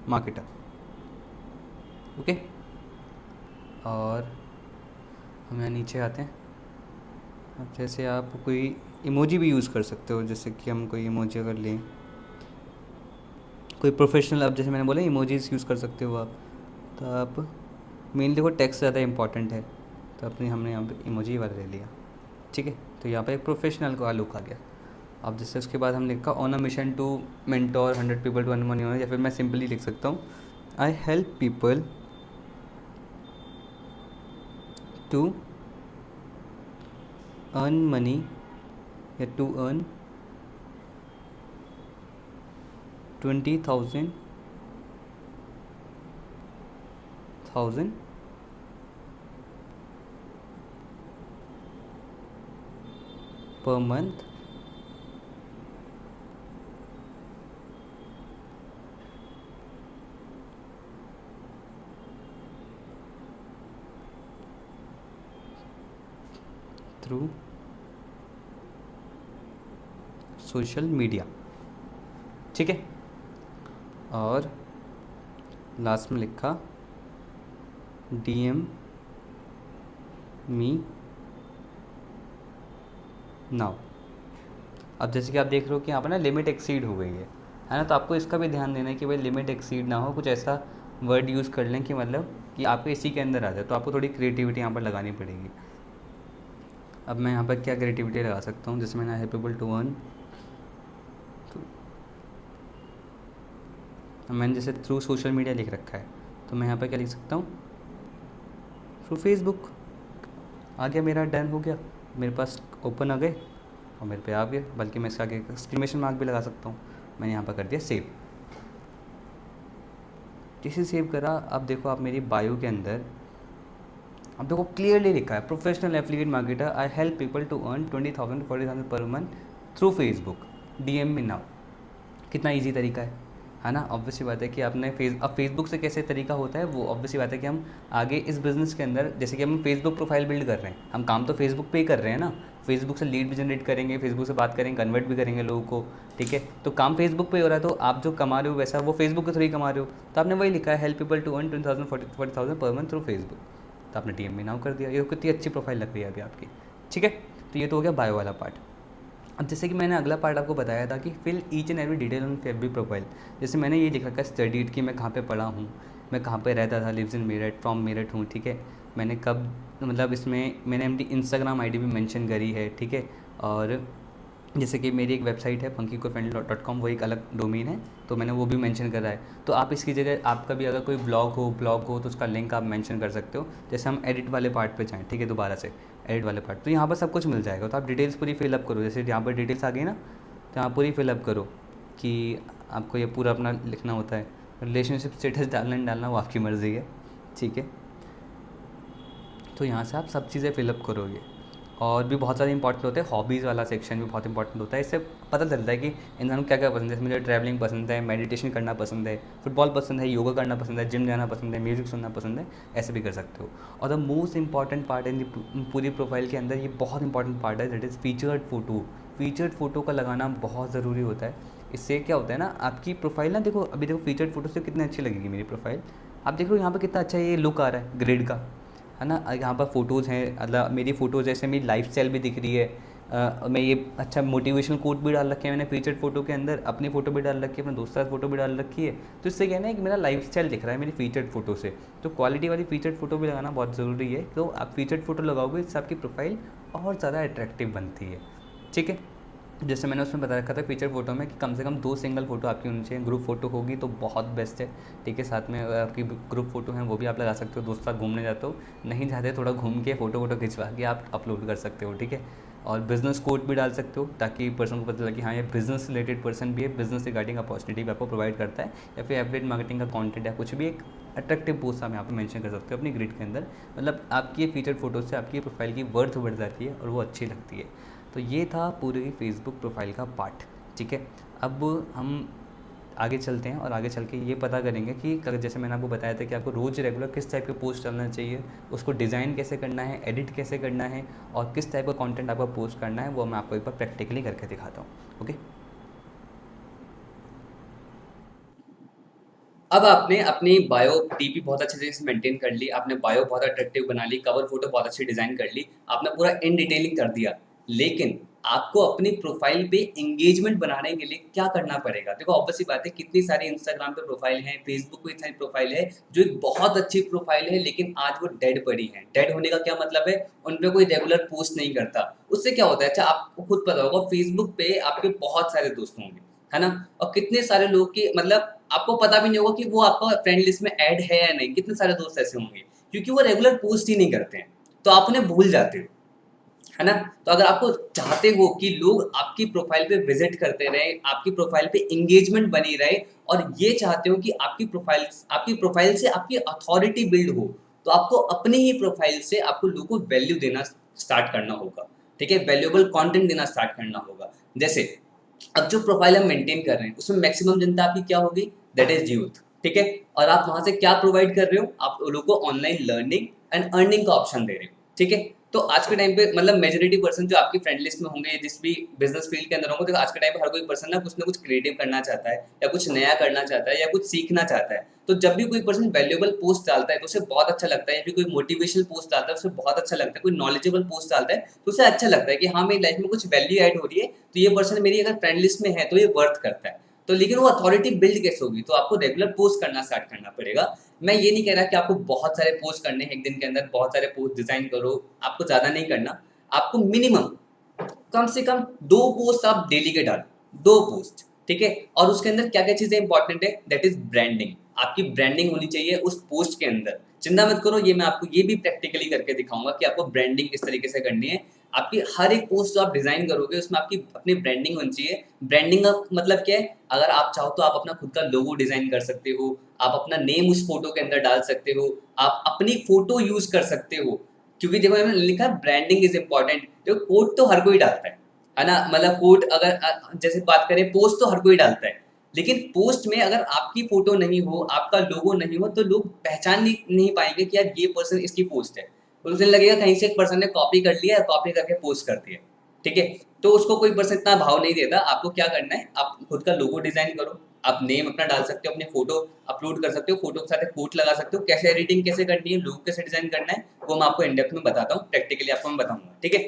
मार्केटर। ओके, और हम यहाँ नीचे आते हैं। अब जैसे आप कोई इमोजी भी यूज़ कर सकते हो, जैसे कि हम कोई इमोजी अगर लें, कोई प्रोफेशनल, अब जैसे मैंने बोला इमोजीज यूज़ कर सकते हो आप। तो आप मेनली देखो टेक्स्ट ज़्यादा इंपॉर्टेंट है, तो हमने यहाँ पे इमोजी वाला ले लिया। ठीक है, तो यहाँ पे एक प्रोफेशनल का लुक आ गया। अब जैसे उसके बाद हम लिखा on a mission to mentor 100 people to earn money online, या फिर मैं सिंपली लिख सकता हूँ I help people to earn money या टू अर्न 20,000 per month थ्रू सोशल मीडिया। ठीक है, और लास्ट में लिखा DM मी नाउ। अब जैसे कि आप देख रहे हो कि यहाँ पर ना लिमिट एक्सीड हो गई है ना, तो आपको इसका भी ध्यान देना है कि भाई लिमिट एक्सीड ना हो, कुछ ऐसा वर्ड यूज़ कर लें कि मतलब कि आपके इसी के अंदर आ जाए। तो आपको थोड़ी क्रिएटिविटी यहाँ पर लगानी पड़ेगी। अब मैं यहाँ पर क्या क्रिएटिविटी लगा सकता हूँ, जैसे मैंने हेल्पेबल टू अर्न मैंने जैसे थ्रू सोशल मीडिया लिख रखा है, तो मैं यहाँ पर क्या लिख सकता हूँ, थ्रू फेसबुक। आ गया मेरा, डन हो गया, मेरे पास ओपन आ गए और मेरे पे आ गए, बल्कि मैं इसका आगे एक्सक्लेमेशन मार्क भी लगा सकता हूँ। मैंने यहाँ पर कर दिया सेव। जैसे सेव करा, अब देखो आप मेरी बायो के अंदर, अब देखो क्लियरली लिखा है, professional affiliate marketer, I help people to earn 20,000 to 40,000 per month through Facebook, DM me now. कितना ईजी तरीका है ना। ऑब्वियसली बात है कि आपने अब फेसबुक से कैसे तरीका होता है वो ऑब्वियसली बात है कि हम आगे इस बिज़नेस के अंदर, जैसे कि हम फेसबुक प्रोफाइल बिल्ड कर रहे हैं, हम काम तो फेसबुक पे ही कर रहे हैं ना, फेसबुक से लीड भी जनरेट करेंगे, फेसबुक से बात करेंगे, कन्वर्ट भी करेंगे लोगों को, ठीक है। तो काम फेसबुक पे ही हो रहा है, तो आप जो कमा रहे हो वैसा वो फेसबुक के थ्रू ही कमा रहे हो। तो आपने वही लिखा है, help people to earn 20,000 40,000 per month through Facebook, तो आपने DM मी नाउ कर दिया। ये कितनी अच्छी प्रोफाइल लग रही है अभी आपकी, ठीक है। तो ये तो हो गया बायो वाला पार्ट। अब जैसे कि मैंने अगला पार्ट आपको बताया था कि fill each and every detail on every profile. जैसे मैंने ये लिख रखा है स्टडीड, कि मैं कहाँ पे पढ़ा हूँ, मैं कहाँ पे रहता था, lives in Meerut, from Meerut हूँ, ठीक है। मैंने कब, मतलब इसमें मैंने अपनी इंस्टाग्राम ID भी मेंशन करी है, ठीक है। और जैसे कि मेरी एक वेबसाइट है funkycofriendly.com, वो एक अलग डोमेन है, तो मैंने वो भी मेंशन करा है। तो आप इसकी जगह, आपका भी अगर कोई ब्लॉग हो तो उसका लिंक आप मेंशन कर सकते हो। जैसे हम एडिट वाले पार्ट पे जाएँ, ठीक है, दोबारा से एडिट वाले पार्ट, तो यहाँ पर सब कुछ मिल जाएगा। तो आप डिटेल्स पूरी फिलअप करो, जैसे यहाँ पर डिटेल्स आ गई ना, तो यहाँ पूरी फिलअप करो कि आपको ये पूरा अपना लिखना होता है। रिलेशनशिप स्टेटस डालना वो आपकी मर्ज़ी है, ठीक है। तो यहाँ से आप सब चीज़ें फिलअप करोगे। और भी बहुत सारे इंपॉर्टेंट होते हैं, हॉबीज़ वाला सेक्शन भी बहुत इंपॉर्टेंट होता है। इससे पता चलता है कि इंसान को क्या क्या पसंद है। मुझे ट्रैवलिंग पसंद है, मेडिटेशन करना पसंद है, फुटबॉल पसंद है, योगा करना पसंद है, जिम जाना पसंद है, म्यूज़िक सुनना पसंद है, ऐसे भी कर सकते हो। और the most important part in पूरी प्रोफाइल के अंदर, ये बहुत इंपॉर्टेंट पार्ट है, that is featured photo. Featured photo का लगाना बहुत ज़रूरी होता है। इससे क्या होता है ना, आपकी प्रोफाइल ना, देखो अभी देखो फीचर्ड फ़ोटो से कितनी अच्छी लगेगी मेरी प्रोफाइल। आप देख लो यहाँ पर कितना अच्छा ये लुक आ रहा है ग्रिड का, है ना। यहाँ पर फ़ोटोज़ हैं, मतलब मेरी फ़ोटोज़ जैसे मेरी लाइफस्टाइल भी दिख रही है। मैं ये अच्छा मोटिवेशनल कोट भी डाल रखे हैं मैंने फीचर्ड फ़ोटो के अंदर, अपनी फ़ोटो भी डाल रखी है, अपने दोस्त के साथ फ़ोटो भी डाल रखी है। तो इससे कहना है कि मेरा लाइफस्टाइल दिख रहा है मेरी फीचर्ड फ़ोटो से। तो क्वालिटी वाली फीचर्ड फ़ोटो भी लगाना बहुत ज़रूरी है। तो आप फीचर्ड फ़ोटो लगाओगे, इससे आपकी प्रोफाइल और ज़्यादा अट्रैक्टिव बनती है, ठीक है। जैसे मैंने उसमें बता रखा था फीचर फ़ोटो में कि कम से कम 2 सिंगल फ़ोटो आपकी होनी चाहिए। ग्रुप फ़ोटो होगी तो बहुत बेस्ट है, ठीक है। साथ में आपकी ग्रुप फ़ोटो हैं वो भी आप लगा सकते हो, दोस्त साथ घूमने जाते हो, नहीं चाहते थोड़ा घूम के फ़ोटो खिंचवा के आप अपलोड कर सकते हो, ठीक है। और बिज़नेस कोड भी डाल सकते हो, ताकि पर्सन को पता चले कि हाँ ये बिज़नेस रिलेटेड पर्सन भी है, बिज़नेस रिगार्डिंग अपॉर्चुनिटी भी आपको प्रोवाइड करता है, या फिर एफिलिएट मार्केटिंग का कंटेंट या कुछ भी एक अट्रैक्टिव पोस्ट आप यहाँ पे मेंशन कर सकते हो अपनी ग्रिड के अंदर। मतलब आपकी ये फीचर फ़ोटो से आपकी प्रोफाइल की वर्थ बढ़ जाती है और वो अच्छी लगती है। तो ये था पूरी फेसबुक प्रोफाइल का पार्ट, ठीक है। अब हम आगे चलते हैं और आगे चल के ये पता करेंगे कि जैसे मैंने आपको बताया था कि आपको रोज़ रेगुलर किस टाइप के पोस्ट डालना चाहिए, उसको डिज़ाइन कैसे करना है, एडिट कैसे करना है, और किस टाइप का कंटेंट आपको पोस्ट करना है, वो मैं आपको एक बार प्रैक्टिकली करके दिखाता हूँ, ओके। अब आपने अपनी बायो डीपी बहुत अच्छे तरीके से मेंटेन कर ली, आपने बायो बहुत अट्रैक्टिव बना ली, कवर फोटो बहुत अच्छी डिजाइन कर ली, आपने पूरा इन डिटेलिंग कर दिया। लेकिन आपको अपनी प्रोफाइल पे एंगेजमेंट बनाने के लिए क्या करना पड़ेगा? देखो ऑब्वियस सी बात है, कितनी सारी इंस्टाग्राम पे प्रोफाइल है, फेसबुक पे इतनी सारी प्रोफाइल है जो एक बहुत अच्छी प्रोफाइल है, लेकिन आज वो डेड पड़ी है। डेड होने का क्या मतलब है? उन पे कोई रेगुलर पोस्ट नहीं करता। उससे क्या होता है, अच्छा आपको खुद पता होगा, फेसबुक पे आपके बहुत सारे दोस्त होंगे, है ना। और कितने सारे लोग की, मतलब आपको पता भी नहीं होगा कि वो आपका फ्रेंड लिस्ट में ऐड है या नहीं। कितने सारे दोस्त ऐसे होंगे, क्योंकि वो रेगुलर पोस्ट ही नहीं करते हैं, तो आप उन्हें भूल जाते हो, है ना। तो अगर आपको चाहते हो कि लोग आपकी प्रोफाइल पे विजिट करते रहे, आपकी प्रोफाइल पे एंगेजमेंट बनी रहे, और ये चाहते हो कि आपकी प्रोफाइल से आपकी अथॉरिटी बिल्ड हो, तो आपको अपनी ही प्रोफाइल से आपको लोगों को वैल्यू देना स्टार्ट करना होगा, ठीक है। वैल्यूएबल कंटेंट देना स्टार्ट करना होगा। जैसे अब जो प्रोफाइल हम मेंटेन कर रहे हैं उसमें मैक्सिमम जनता आपकी क्या होगी, दैट इज यूथ, ठीक है। और आप वहां से क्या प्रोवाइड कर रहे हो, आप लोगों को ऑनलाइन लर्निंग एंड अर्निंग का ऑप्शन दे रहे हो, ठीक है। तो आज के टाइम पे मतलब मेजोरिटी पर्सन जो आपकी फ्रेंड लिस्ट में होंगे, जिस भी बिजनेस फील्ड के अंदर होंगे, तो आज के टाइम पे हर कोई पर्सन ना कुछ क्रिएटिव करना चाहता है, या कुछ नया करना चाहता है, या कुछ सीखना चाहता है। तो जब भी कोई पर्सन वैल्यूएबल पोस्ट डालता है तो उसे बहुत अच्छा लगता है, कोई मोटिवेशनल पोस्ट डालता है उसे बहुत अच्छा लगता है, कोई नॉलेजेबल पोस्ट डालता है तो उसे अच्छा लगता है कि हाँ मेरी लाइफ में कुछ वैल्यू ऐड हो रही है, तो ये पर्सन मेरी अगर फ्रेंड लिस्ट में है तो ये वर्थ करता है। तो लेकिन वो अथॉरिटी बिल्ड कैसे होगी, तो आपको रेगुलर पोस्ट करना स्टार्ट करना पड़ेगा। मैं ये नहीं कह रहा कि आपको बहुत सारे पोस्ट करने हैं एक दिन के अंदर, बहुत सारे पोस्ट डिजाइन करो, आपको ज्यादा नहीं करना। आपको मिनिमम कम से कम 2 पोस्ट आप डेली के डालो, 2 पोस्ट, ठीक है। और उसके अंदर क्या क्या चीजें इंपॉर्टेंट है, दैट इज ब्रांडिंग। आपकी ब्रांडिंग होनी चाहिए उस पोस्ट के अंदर। चिंता मत करो, ये मैं आपको ये भी प्रैक्टिकली करके दिखाऊंगा कि आपको ब्रांडिंग किस तरीके से करनी है। आपकी हर एक पोस्ट जो आप डिजाइन करोगे उसमें आपकी अपनी ब्रांडिंग होनी चाहिए। ब्रांडिंग का मतलब क्या है, अगर आप चाहो तो आप अपना खुद का लोगो डिजाइन कर सकते हो, आप अपना नेम उस फोटो के अंदर डाल सकते हो, आप अपनी फोटो यूज कर सकते हो। क्योंकि देखो मैंने लिखा ब्रांडिंग इज इंपॉर्टेंट। देखो कोट तो हर कोई डालता है ना, मतलब कोट अगर जैसे बात करें, पोस्ट तो हर कोई डालता है, लेकिन पोस्ट में अगर आपकी फोटो नहीं हो, आपका लोगो नहीं हो, तो लोग पहचान नहीं पाएंगे कि यार ये पर्सन इसकी पोस्ट है। तो उसे लगेगा कहीं से एक पर्सन ने कॉपी कर लिया, कॉपी करके पोस्ट कर दिया, ठीक है। तो उसको कोई पर्सन इतना भाव नहीं देता। आपको क्या करना है, आप खुद का लोगो डिजाइन करो, आप नेम अपना डाल सकते हो, अपनी फोटो अपलोड कर सकते हो, फोटो के साथ एक कोट लगा सकते हो। कैसे एडिटिंग कैसे करनी है, लोगो कैसे डिजाइन करना है, वो मैं आपको इंडेप्थ में बताता हूँ, प्रैक्टिकली आपको मैं बताऊंगा, ठीक है।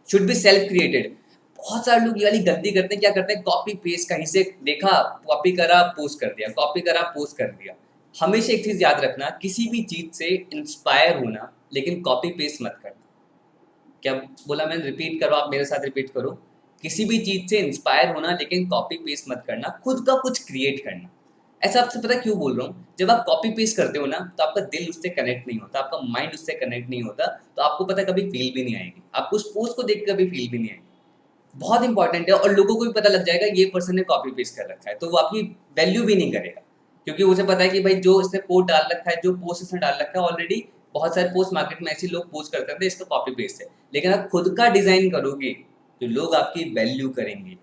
Should be self created. बहुत सारे लोग ये वाली गलती करते हैं, क्या करते हैं, कॉपी पेस्ट, कहीं से देखा कॉपी करा पोस्ट कर दिया, कॉपी करा पोस्ट कर दिया। हमेशा एक चीज याद रखना, किसी भी चीज से इंस्पायर होना, लेकिन कॉपी पेस्ट मत करना। क्या बोला मैंने, रिपीट करो, आप मेरे साथ रिपीट करो। किसी भी चीज से इंस्पायर होना, लेकिन कॉपी पेस्ट मत करना, खुद का कुछ क्रिएट करना। ऐसा आपसे पता क्यों बोल रहा हूँ, जब आप कॉपी पेस्ट करते हो ना, तो आपका दिल उससे कनेक्ट नहीं होता, आपका माइंड उससे कनेक्ट नहीं होता, तो आपको पता कभी फील भी नहीं आएगी, आपको उस पोस्ट को देख कभी फील भी नहीं आएगी। बहुत इंपॉर्टेंट है, और लोगों को भी पता लग जाएगा ये पर्सन ने कॉपी पेस्ट कर रखा है, तो वो आपकी वैल्यू भी नहीं करेगा। क्योंकि उसे पता है कि भाई जो इसने पोस्ट डाल रखा है, जो पोस्ट इसने डाल रखा है, ऑलरेडी बहुत सारे पोस्ट मार्केट में ऐसे लोग पोस्ट करते हैं, इसका कॉपी पेस्ट है। लेकिन आप खुद का डिजाइन करोगे तो लोग आपकी वैल्यू करेंगे,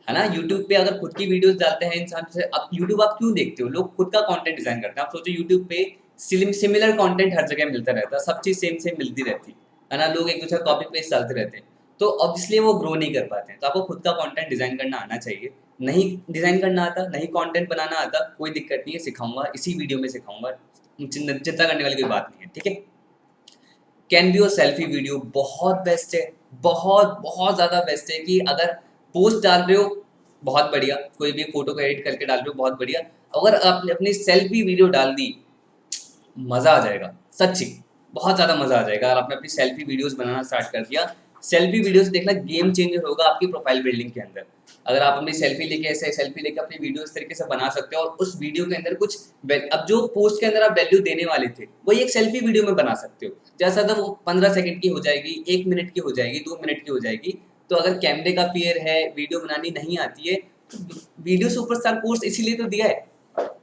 है ना। यूट्यूब पे अगर खुद की वीडियोस डालते हैं इंसान से, अब यूट्यूब आप क्यों देखते हो, लोग खुद का कंटेंट डिजाइन करते हैं। आप सोचो यूट्यूब पे सिमिलर कंटेंट हर जगह मिलता रहता है, सब चीज सेम सेम मिलती रहती है ना, लोग एक दूसरे कॉपी पेस्ट डालते रहते हैं, तो ऑब्वियसली वो ग्रो नहीं कर पाते हैं। तो आपको खुद का कंटेंट डिजाइन करना आना चाहिए। नहीं डिजाइन करना आता, नहीं कंटेंट बनाना आता, कोई दिक्कत नहीं है, सिखाऊंगा, इसी वीडियो में सिखाऊंगा, चिंता करने वाली कोई बात नहीं है, ठीक है। कैन बी और सेल्फी वीडियो बहुत बेस्ट है, बहुत बहुत ज़्यादा बेस्ट है। कि अगर पोस्ट डाल रहे हो बहुत बढ़िया, कोई भी फोटो को एडिट करके डाल रहे हो बहुत बढ़िया, अगर आपने अपनी सेल्फी वीडियो डाल दी, मज़ा आ जाएगा, सच्ची बहुत ज़्यादा मज़ा आ जाएगा। अगर आपने अपनी सेल्फी वीडियोस बनाना स्टार्ट कर दिया, सेल्फी वीडियोस देखना गेम चेंजर होगा आपकी प्रोफाइल बिल्डिंग के अंदर। अगर आप अपनी सेल्फी लेके ऐसे सेल्फी लेके अपनी वीडियो इस तरीके से बना सकते हो, और उस वीडियो के अंदर कुछ अब जो पोस्ट के अंदर आप वैल्यू देने वाले थे, वही एक सेल्फी वीडियो में बना सकते हो। जैसा था वो 15 सेकंड की हो जाएगी, 1 मिनट की हो जाएगी, 2 मिनट की हो जाएगी। तो अगर कैमरे का फियर है, वीडियो बनानी नहीं आती है, तो वीडियो सुपरस्टार कोर्स इसीलिए तो दिया है।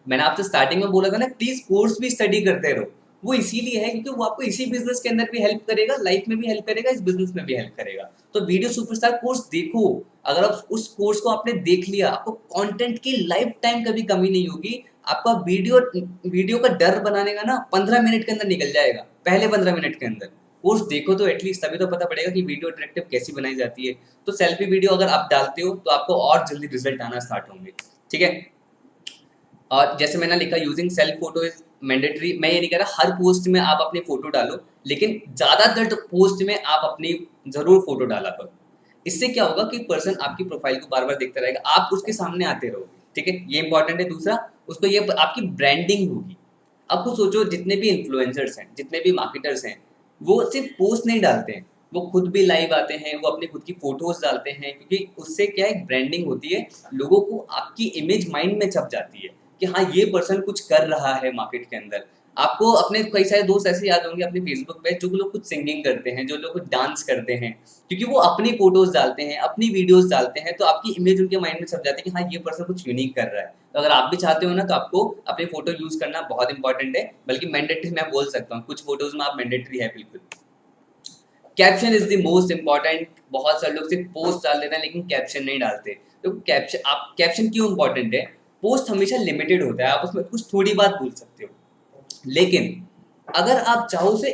मैंने आपसे स्टार्टिंग में बोला था ना, प्लीज कोर्स भी स्टडी करते रहो। वो इसीलिए है क्योंकि वो आपको इसी बिजनेस के अंदर भी हेल्प करेगा, लाइफ में भी हेल्प करेगा, इस बिजनेस में भी हेल्प करेगा। तो वीडियो सुपरस्टार कोर्स देखो। अगर आप उस कोर्स को आपने देख लिया, आपको कंटेंट की लाइफ टाइम कभी कमी नहीं होगी। आपका वीडियो का डर बनाने का ना 15 मिनट के अंदर निकल जाएगा, पहले 15 मिनट के अंदर। कोर्स देखो तो एटलीस्ट, तभी तो पता पड़ेगा कि वीडियो अट्रैक्टिव कैसी बनाई जाती है। तो सेल्फी वीडियो अगर आप डालते हो तो आपको और जल्दी रिजल्ट आना स्टार्ट होंगे, ठीक है। और जैसे मैंने लिखा, using self photo is mandatory. मैं ये नहीं कह रहा हर पोस्ट में आप अपनी फोटो डालो, लेकिन ज्यादातर पोस्ट में आप अपनी जरूर फोटो डाला करो। इससे क्या होगा कि पर्सन आपकी प्रोफाइल को बार बार देखता रहेगा, आप उसके सामने आते रहोगे, ठीक है, ये इंपॉर्टेंट है। दूसरा, उसको ये आपकी ब्रांडिंग होगी। अब खुद सोचो, जितने भी इन्फ्लुएंसर्स हैं, जितने भी मार्केटर्स हैं, वो सिर्फ पोस्ट नहीं डालते हैं, वो खुद भी लाइव आते हैं, वो अपनी खुद की फोटोज डालते हैं, क्योंकि उससे क्या एक ब्रांडिंग होती है, लोगों को आपकी इमेज माइंड में छप जाती है कि हाँ ये पर्सन कुछ कर रहा है मार्केट के अंदर। आपको अपने कई सारे दोस्त ऐसे याद होंगे अपने फेसबुक पे, जो लोग कुछ सिंगिंग करते हैं, जो लोग कुछ डांस करते हैं, क्योंकि वो अपनी फोटोज डालते हैं, अपनी वीडियोस डालते हैं, तो आपकी इमेज उनके माइंड में छप जाती है कि हाँ ये पर्सन कुछ यूनिक कर रहा है। तो अगर आप भी चाहते हो ना, तो आपको अपनी फोटो यूज करना बहुत इंपॉर्टेंट है, बल्कि मैंडेटरी मैं बोल सकता हूँ, कुछ फोटोज में आप मैंडेटरी है बिल्कुल। Caption is the most important. बहुत सारे लोग सिर्फ पोस्ट डाल देते हैं लेकिन कैप्शन नहीं डालते। तो कैप्शन क्यों इंपॉर्टेंट है, पोस्ट हमेशा लिमिटेड होता है, आप उसमें कुछ थोड़ी बात बोल सकते हो, लेकिन अगर आप चाहो उसे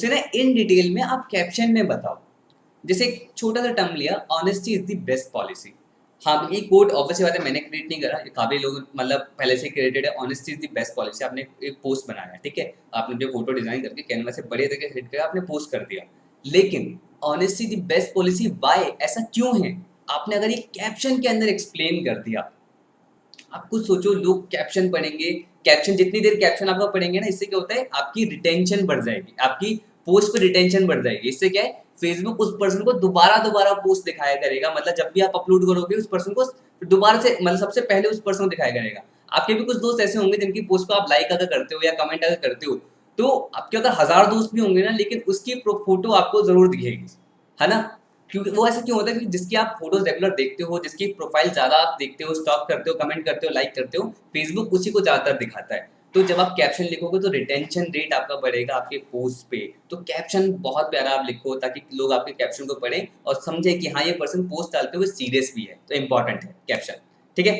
ना इन डिटेल में आप कैप्शन में बताओ। जैसे एक छोटा सा टर्म लिया, honesty is the best policy. हाँ, ये कोट ऑब्वियसली बात है, मैंने क्रिएट नहीं करा, ये काफी लोग मतलब पहले से क्रिएटेड है। Honesty is the best policy. आपने एक पोस्ट बनाया है, ठीक है, आपने जो फोटो डिजाइन करके कैनवा से बढ़िया तरीके से एडिट किया, आपने पोस्ट कर दिया, लेकिन honesty the best policy why, ऐसा क्यों है, आपने अगर ये कैप्शन के अंदर एक्सप्लेन कर दिया। आप खुद सोचो, लोग कैप्शन पढ़ेंगे, कैप्शन जितनी देर कैप्शन आपका पढ़ेंगे ना, इससे क्या होता है, आपकी रिटेंशन बढ़ जाएगी, आपकी पोस्ट पे रिटेंशन बढ़ जाएगी। इससे क्या है, फेसबुक उस पर्सन को दोबारा दोबारा पोस्ट दिखाया करेगा, मतलब जब भी आप अपलोड करोगे उस पर्सन को दोबारा से, मतलब सबसे पहले उस पर्सन को दिखाया करेगा। आपके भी कुछ दोस्त ऐसे होंगे जिनकी पोस्ट को आप लाइक अगर करते हो या कमेंट अगर करते हो, तो आपके अगर 1000 दोस्त भी होंगे ना, लेकिन उसकी फोटो आपको जरूर दिखेगी, है ना। क्योंकि वो ऐसा क्यों होता है, क्योंकि जिसकी आप फोटोज रेगुलर देखते हो, जिसकी प्रोफाइल ज्यादा आप देखते हो, स्टॉक करते हो, कमेंट करते हो, लाइक करते हो, फेसबुक उसी को ज्यादातर दिखाता है। तो जब आप कैप्शन लिखोगे तो रिटेंशन रेट आपका बढ़ेगा आपके पोस्ट पे। तो कैप्शन बहुत प्यारा आप लिखो ताकि लोग आपके कैप्शन को पढ़ें और समझे कि हाँ ये पर्सन पोस्ट डालते हुए सीरियस भी है। तो इंपॉर्टेंट है कैप्शन, ठीक है।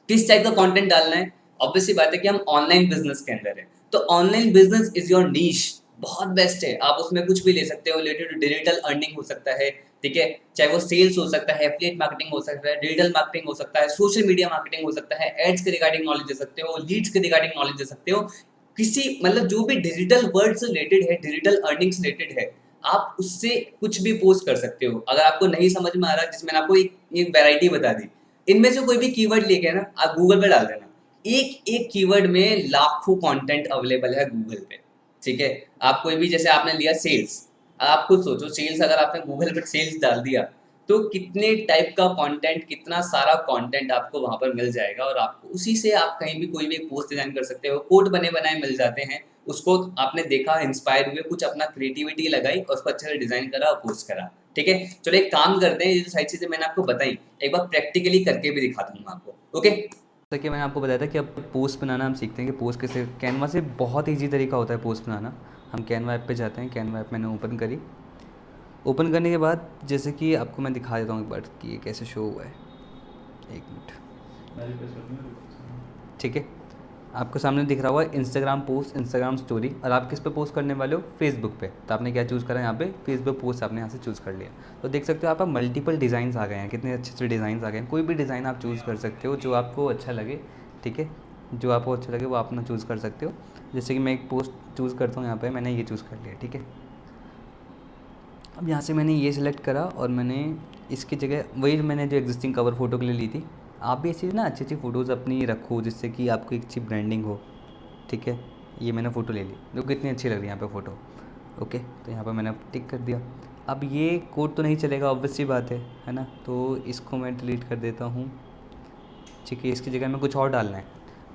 किस टाइप का कंटेंट डालना है, ऑब्वियसली बात है कि हम ऑनलाइन बिजनेस के अंदर है, तो online business is your niche, बहुत बेस्ट है। आप उसमें कुछ भी ले सकते हो, रिलेटेड टू डिजिटल अर्निंग हो सकता है, ठीक है, चाहे वो सेल्स हो सकता है, एफिलिएट मार्केटिंग हो सकता है, डिजिटल मार्केटिंग हो सकता है, सोशल मीडिया मार्केटिंग हो सकता है, एड्स के रिगार्डिंग नॉलेज दे सकते हो, लीड्स के रिगार्डिंग नॉलेज दे सकते हो, किसी मतलब जो भी डिजिटल वर्ड से रिलेटेड है, डिजिटल अर्निंग से रिलेटेड है, आप उससे कुछ भी पोस्ट कर सकते हो। अगर आपको नहीं समझ में आ रहा, जिसमें मैंने आपको एक वैरायटी बता दी, इनमें से कोई भी कीवर्ड लेके ना आप गूगल पे डाल देना, एक एक कीवर्ड में लाखों कंटेंट अवेलेबल है गूगल पे, ठीक है। आप कोई भी, जैसे आपने लिया सेल्स, आप खुद सोचो सेल्स, अगर आपने गूगल पे सेल्स डाल दिया तो कितने टाइप का कंटेंट, कितना सारा कंटेंट आपको वहां पर मिल जाएगा, और आपको उसी से आप कहीं भी कोई भी पोस्ट डिजाइन कर सकते हो। कोड बने बनाए मिल जाते हैं, उसको आपने देखा, इंस्पायर हुए, कुछ अपना क्रिएटिविटी लगाई और उसको अच्छे से डिजाइन करा और पोस्ट करा, ठीक है। चलो एक काम करते हैं, ये जो सारी चीजें मैंने आपको बताई एक बार प्रैक्टिकली करके भी दिखा दूंगा आपको, ओके। जैसा कि मैंने आपको बताया था कि अब पोस्ट बनाना हम सीखते हैं कि पोस्ट कैसे, कैनवा से बहुत ईजी तरीका होता है पोस्ट बनाना। हम कैनवा ऐप पे जाते हैं, कैनवा ऐप मैंने ओपन करी। ओपन करने के बाद जैसे कि आपको मैं दिखा देता हूँ एक बार कि ये कैसे शो हुआ है। एक मिनट, ठीक है। आपको सामने दिख रहा हुआ है इंस्टाग्राम पोस्ट, इंस्टाग्राम स्टोरी, और आप किस पे पोस्ट करने वाले हो, फेसबुक पे। तो आपने क्या चूज़ करा है यहाँ पे, फेसबुक पोस्ट आपने यहाँ से चूज़ कर लिया। तो देख सकते हो आप मल्टीपल डिज़ाइंस आ गए हैं, कितने अच्छे अच्छे डिज़ाइंस आ गए हैं। कोई भी डिज़ाइन आप चूज़ कर सकते हो जो आपको अच्छा लगे, ठीक है, जो आपको अच्छा लगे वो आप अपना चूज़ कर सकते हो। जैसे कि मैं एक पोस्ट चूज़ करता हूँ, यहाँ पर मैंने ये चूज़ कर लिया, ठीक है। अब यहाँ से मैंने ये सिलेक्ट करा और मैंने इसकी जगह वही मैंने जो एग्जिस्टिंग कवर फ़ोटो के लिए ली थी। आप भी ऐसी ना अच्छी अच्छी फ़ोटोज़ अपनी रखो जिससे कि आपको एक अच्छी ब्रांडिंग हो, ठीक है। ये मैंने फ़ोटो ले ली, जो कितनी अच्छी लग रही है यहाँ पे फ़ोटो, ओके। तो यहाँ पर मैंने टिक कर दिया। अब ये कोड तो नहीं चलेगा, ऑब्वियस सी बात है ना। तो इसको मैं डिलीट कर देता हूँ, ठीक है। इसकी जगह में कुछ और डालना है।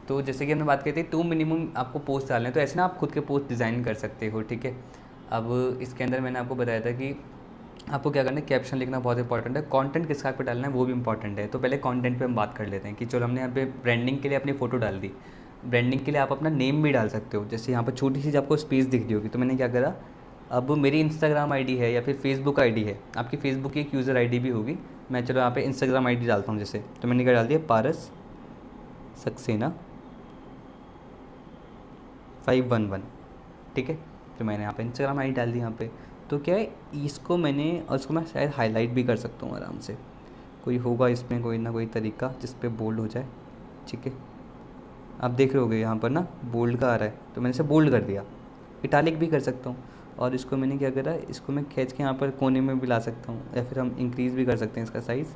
तो जैसे कि हमने बात की थी 2 मिनिमम आपको पोस्ट डालने हैं, तो ऐसे ना आप खुद के पोस्ट डिज़ाइन कर सकते हो, ठीक है। अब इसके अंदर मैंने आपको बताया था कि आपको क्या करना है, कैप्शन लिखना बहुत इंपॉर्टेंट है, कंटेंट किस पे डालना है वो भी इंपॉर्टेंट है। तो पहले कंटेंट पे हम बात कर लेते हैं कि चलो हमने यहाँ पे ब्रांडिंग के लिए अपनी फ़ोटो डाल दी। ब्रांडिंग के लिए आप अपना नेम भी डाल सकते हो, जैसे यहाँ पर छोटी सी आपको स्पेस दिख रही होगी। तो मैंने क्या करा, अब मेरी इंस्टाग्राम आईडी है या फिर फेसबुक आईडी है, आपकी फेसबुक की एक यूज़र आईडी भी होगी। मैं चलो यहाँ पे इंस्टाग्राम आईडी डालता हूँ जैसे, तो मैंने क्या डाल दिया, पारस सक्सेना 511, ठीक है। तो मैंने यहाँ पे इंस्टाग्राम आईडी डाल दी यहाँ पे। तो क्या है, इसको मैंने, और इसको मैं शायद हाईलाइट भी कर सकता हूँ आराम से, कोई होगा इसमें कोई ना कोई तरीका जिस पे बोल्ड हो जाए, ठीक है। आप देख रहे होगे यहाँ पर ना बोल्ड का आ रहा है, तो मैंने इसे बोल्ड कर दिया। इटालिक भी कर सकता हूँ, और इसको मैंने क्या करा, इसको मैं खींच के यहाँ पर कोने में भी ला सकता हूँ, या फिर हम इंक्रीज़ भी कर सकते हैं इसका साइज़।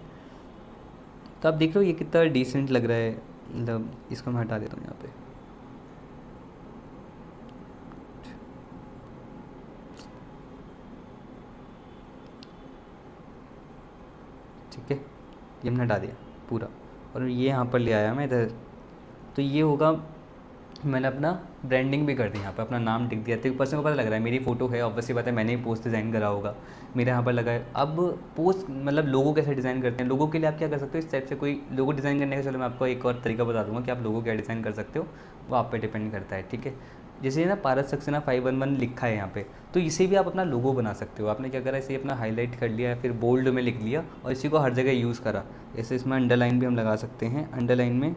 तो आप देख रहे हो ये कितना डिसेंट लग रहा है, मतलब इसको मैं हटा देता हूँ यहाँ पर। ठीक है, ये हमने हटा दिया पूरा, और ये यहाँ पर ले आया मैं इधर। तो ये होगा, मैंने अपना ब्रांडिंग भी कर दी, यहाँ पर अपना नाम लिख दिया। तो पर्सन को पता लग रहा है मेरी फ़ोटो है, ऑब्वियसली बात है मैंने ही पोस्ट डिज़ाइन करा होगा, मेरे यहाँ पर लगा है। अब पोस्ट मतलब लोगो कैसे डिज़ाइन करते हैं, लोगों के लिए आप क्या कर सकते हो, इस टाइप से कोई लोगो डिज़ाइन करने का, चलो मैं आपको एक और तरीका बता दूँगा कि आप लोगो क्या डिज़ाइन कर सकते हो, वो आप पे डिपेंड करता है, ठीक है। जैसे ना पारस सक्सेना 511 लिखा है यहाँ पे, तो इसे भी आप अपना लोगो बना सकते हो। आपने क्या करा, इसे अपना हाईलाइट कर लिया, फिर बोल्ड में लिख लिया और इसी को हर जगह यूज़ करा। जैसे इसमें अंडरलाइन भी हम लगा सकते हैं, अंडरलाइन में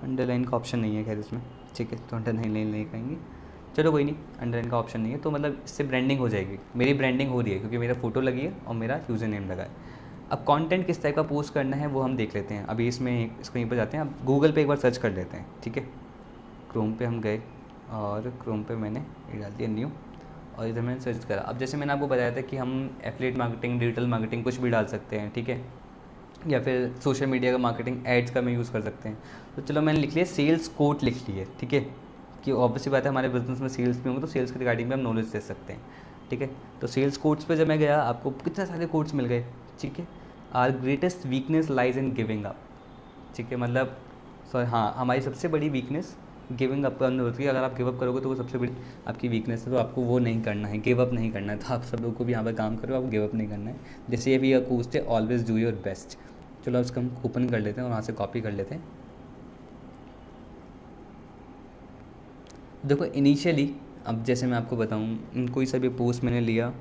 अंडरलाइन का ऑप्शन नहीं है खैर इसमें, ठीक है, तो अंडरलाइन नहीं कहेंगे, चलो कोई नहीं, अंडरलाइन का ऑप्शन नहीं है। तो मतलब इससे ब्रांडिंग हो जाएगी, मेरी ब्रांडिंग हो रही है क्योंकि मेरा फ़ोटो लगी है और मेरा यूज़र नेम लगा है। अब कंटेंट किस टाइप का पोस्ट करना है वो हम देख लेते हैं। अभी इसमें इसको यहीं पर जाते हैं, अब गूगल पे एक बार सर्च कर लेते हैं, ठीक है। क्रोम पे हम गए और क्रोम पे मैंने ये डाल दिया न्यू, और इधर मैंने सर्च करा। अब जैसे मैंने आपको बताया था कि हम एफिलिएट मार्केटिंग, डिजिटल मार्केटिंग कुछ भी डाल सकते हैं, ठीक है, या फिर सोशल मीडिया का मार्केटिंग, एड्स का मैं यूज़ कर सकते हैं। तो चलो मैंने लिख लिया सेल्स कोट लिख लिए, ठीक है, कि ऑब्वियसली बात है हमारे बिजनेस में सेल्स भी होंगे तो सेल्स के रिगार्डिंग में हम नॉलेज दे सकते हैं, ठीक है। तो सेल्स कोर्स पे जब मैं गया आपको कितने सारे कोर्स मिल गए, ठीक है। Our greatest weakness lies in giving up, ठीक है, मतलब सॉरी हाँ, हमारी सबसे बड़ी वीकनेस गिविंग अप करनी होती है। अगर आप गिव अप करोगे तो वो सबसे बड़ी आपकी वीकनेस है, तो आपको वो नहीं करना है, गिव अप नहीं करना है। तो आप सब लोगों को भी यहाँ पर काम करो, आपको गिव अप नहीं करना है। जैसे ये भी कोर्स थे, ऑलवेज डू योर बेस्ट। चलो उसको हम ओपन कर लेते हैं और वहाँ से कॉपी कर लेते हैं। देखो इनिशियली, अब जैसे मैं आपको बताऊँ, कोई सा भी पोस्ट मैंने लिया,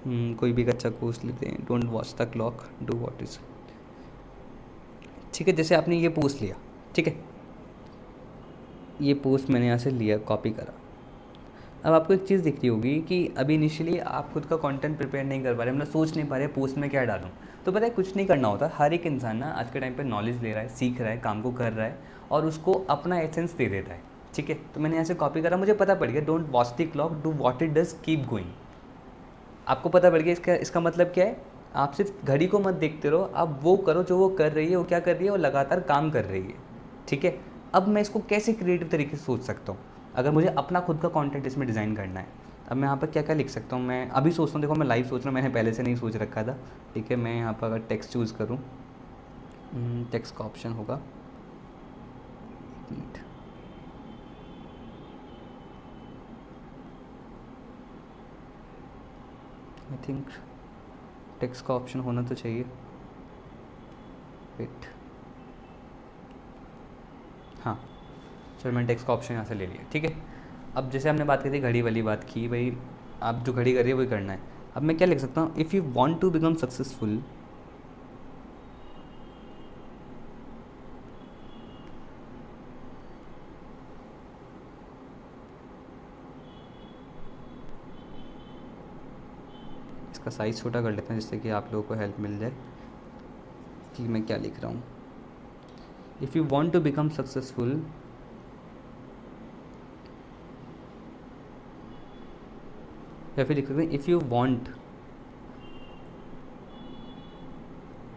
कोई भी एक अच्छा कोर्स लेते हैं, don't watch the clock, do what is, ठीक है। जैसे आपने ये पोस्ट लिया, ठीक है, ये पोस्ट मैंने यहाँ से लिया, कॉपी करा। अब आपको एक चीज़ दिख रही होगी कि अभी इनिशियली आप खुद का कंटेंट प्रिपेयर नहीं कर पा रहे, मतलब सोच नहीं पा रहे पोस्ट में क्या डालूं। तो पता है कुछ नहीं करना होता, हर एक इंसान ना आज के टाइम पे नॉलेज ले रहा है, सीख रहा है, काम को कर रहा है और उसको अपना एसेंस दे देता है, ठीक है। तो मैंने यहाँ से कॉपी करा, मुझे पता पड़ गया, don't watch the clock, do what it does, keep going. आपको पता पड़ गया इसका मतलब क्या है। आप सिर्फ घड़ी को मत देखते रहो, आप वो करो जो वो कर रही है, वो क्या कर रही है, वो लगातार काम कर रही है, ठीक है। अब मैं इसको कैसे क्रिएटिव तरीके से सोच सकता हूँ, अगर मुझे अपना खुद का कंटेंट इसमें डिज़ाइन करना है। अब मैं यहाँ पर क्या क्या लिख सकता हूँ, मैं अभी सोचता हूँ, देखो मैं लाइव सोच रहा हूँ, मैंने पहले से नहीं सोच रखा था, ठीक है। मैं यहाँ पर अगर टेक्स्ट चूज़ करूँ, टेक्स्ट का ऑप्शन होगा, एक मिनट, आई थिंक टेक्स्ट का ऑप्शन होना तो चाहिए, वेट, हाँ चलो मैंने टेक्स्ट का ऑप्शन यहाँ से ले लिया, ठीक है। अब जैसे हमने बात की थी घड़ी वाली बात की, भाई आप जो घड़ी कर रही है वही करना है। अब मैं क्या लिख सकता हूँ, if you want to become successful, इसका साइज़ छोटा कर लेते हैं जिससे कि आप लोगों को हेल्प मिल जाए कि मैं क्या लिख रहा हूँ। If you want to become successful, या फिर लिख सकते हैं if you want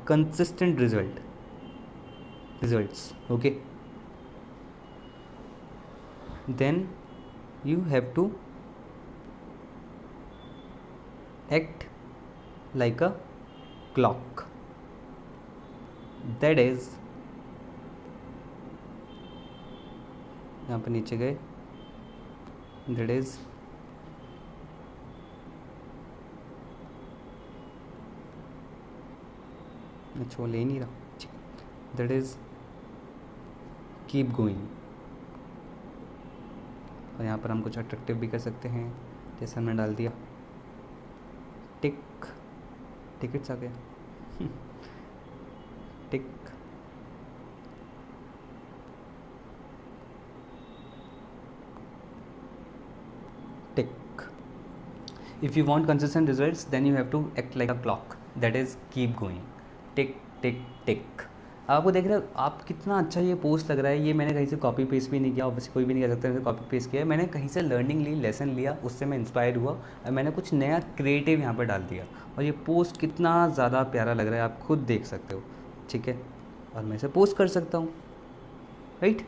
consistent results, okay, then you have to act like a clock, that is, यहाँ पर नीचे गए, that is अच्छा वो ले नहीं रहा, that is keep going। और यहाँ पर हम कुछ अट्रैक्टिव भी कर सकते हैं, जैसे हमने डाल दिया टिकट्स आ गया टिक, if you want consistent results then you have to act like a clock, that is keep going, टिक टिक टिक। आपको देख रहे हो आप कितना अच्छा ये पोस्ट लग रहा है, ये मैंने कहीं से कॉपी पेस्ट भी नहीं किया, ऑब्वियसली कोई भी नहीं कर सकता, मैंने कॉपी पेस्ट किया है, मैंने कहीं से लर्निंग ली, लेसन लिया, उससे मैं इंस्पायर हुआ और मैंने कुछ नया क्रिएटिव यहाँ पर डाल दिया और ये पोस्ट कितना ज़्यादा प्यारा लग रहा है, आप खुद देख सकते हो, ठीक है। और मैं इसे पोस्ट कर सकता हूँ, राइट।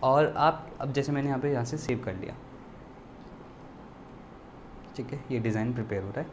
और आप अब जैसे मैंने यहाँ से सेव कर लिया, ठीक है, ये डिज़ाइन प्रिपेयर हो रहा है,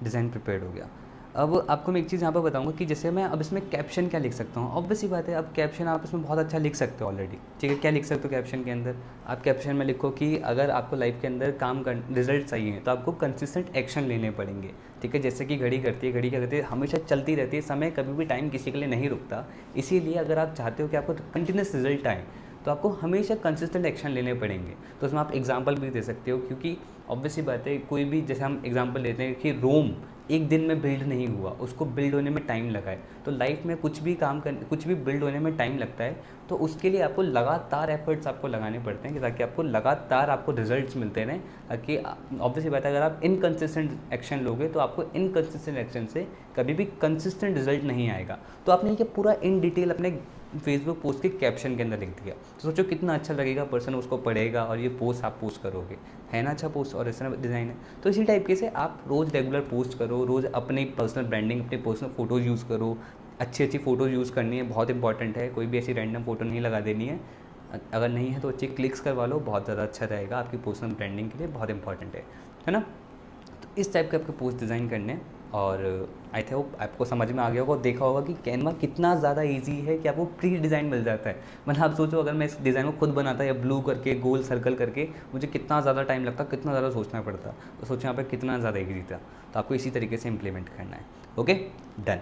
डिज़ाइन प्रिपेयर हो गया। अब आपको मैं एक चीज़ यहाँ पर बताऊंगा कि जैसे मैं अब इसमें कैप्शन क्या लिख सकता हूँ। ऑब्वियसली बात है, अब कैप्शन आप इसमें बहुत अच्छा लिख सकते हो ऑलरेडी, ठीक है। क्या लिख सकते हो कैप्शन के अंदर, आप कैप्शन में लिखो कि अगर आपको लाइफ के अंदर काम कर रिजल्ट चाहिए तो आपको कंसिस्टेंट एक्शन लेने पड़ेंगे, ठीक है। जैसे कि घड़ी करती है, घड़ी क्या करती है, हमेशा चलती रहती है, समय कभी भी टाइम किसी के लिए नहीं रुकता, इसीलिए अगर आप चाहते हो कि आपको कंटिन्यूस रिजल्ट आए तो आपको हमेशा कंसिस्टेंट एक्शन लेने पड़ेंगे। तो उसमें आप एग्जांपल भी दे सकते हो, क्योंकि ऑब्वियसली बात है कोई भी, जैसे हम एग्जांपल लेते हैं कि रोम एक दिन में बिल्ड नहीं हुआ, उसको बिल्ड होने में टाइम लगा है। तो लाइफ में कुछ भी बिल्ड होने में टाइम लगता है, तो उसके लिए आपको लगातार एफर्ट्स आपको लगाने पड़ते हैं ताकि आपको लगातार आपको रिजल्ट्स मिलते रहें। ताकि ऑब्वियसली बात है अगर आप इनकंसिस्टेंट एक्शन लोगे तो आपको इनकंसिस्टेंट एक्शन से कभी भी कंसिस्टेंट रिजल्ट नहीं आएगा। तो आपने ये पूरा इन डिटेल अपने फेसबुक पोस्ट के कैप्शन के अंदर लिख दिया, तो सोचो कितना अच्छा लगेगा, पर्सन उसको पढ़ेगा और ये पोस्ट आप पोस्ट करोगे, है ना अच्छा पोस्ट और ऐसा डिज़ाइन है। तो इसी टाइप के से आप रोज़ रेगुलर पोस्ट करो, रोज़ अपनी पर्सनल ब्रांडिंग, अपने पर्सनल फ़ोटोज़ यूज़ करो, अच्छी अच्छी फ़ोटोज़ यूज़ करनी है, बहुत इंपॉर्टेंट है, कोई भी ऐसी रैंडम फ़ोटो नहीं लगा देनी है। अगर नहीं है तो अच्छी क्लिक्स करवा लो, बहुत ज़्यादा अच्छा रहेगा आपकी पर्सनल ब्रांडिंग के लिए, बहुत इंपॉर्टेंट है ना। तो इस टाइप के आपके पोस्ट डिज़ाइन करने हैं, और आई होप आपको समझ में आ गया होगा, देखा होगा कि कैनवा कितना ज़्यादा इजी है कि आपको प्री डिज़ाइन मिल जाता है। मतलब आप सोचो अगर मैं इस डिज़ाइन को खुद बनाता या ब्लू करके गोल सर्कल करके, मुझे कितना ज़्यादा टाइम लगता, कितना ज़्यादा सोचना पड़ता, तो सोचो यहाँ पर कितना ज़्यादा ईजी था। तो आपको इसी तरीके से इम्प्लीमेंट करना है। Okay, done.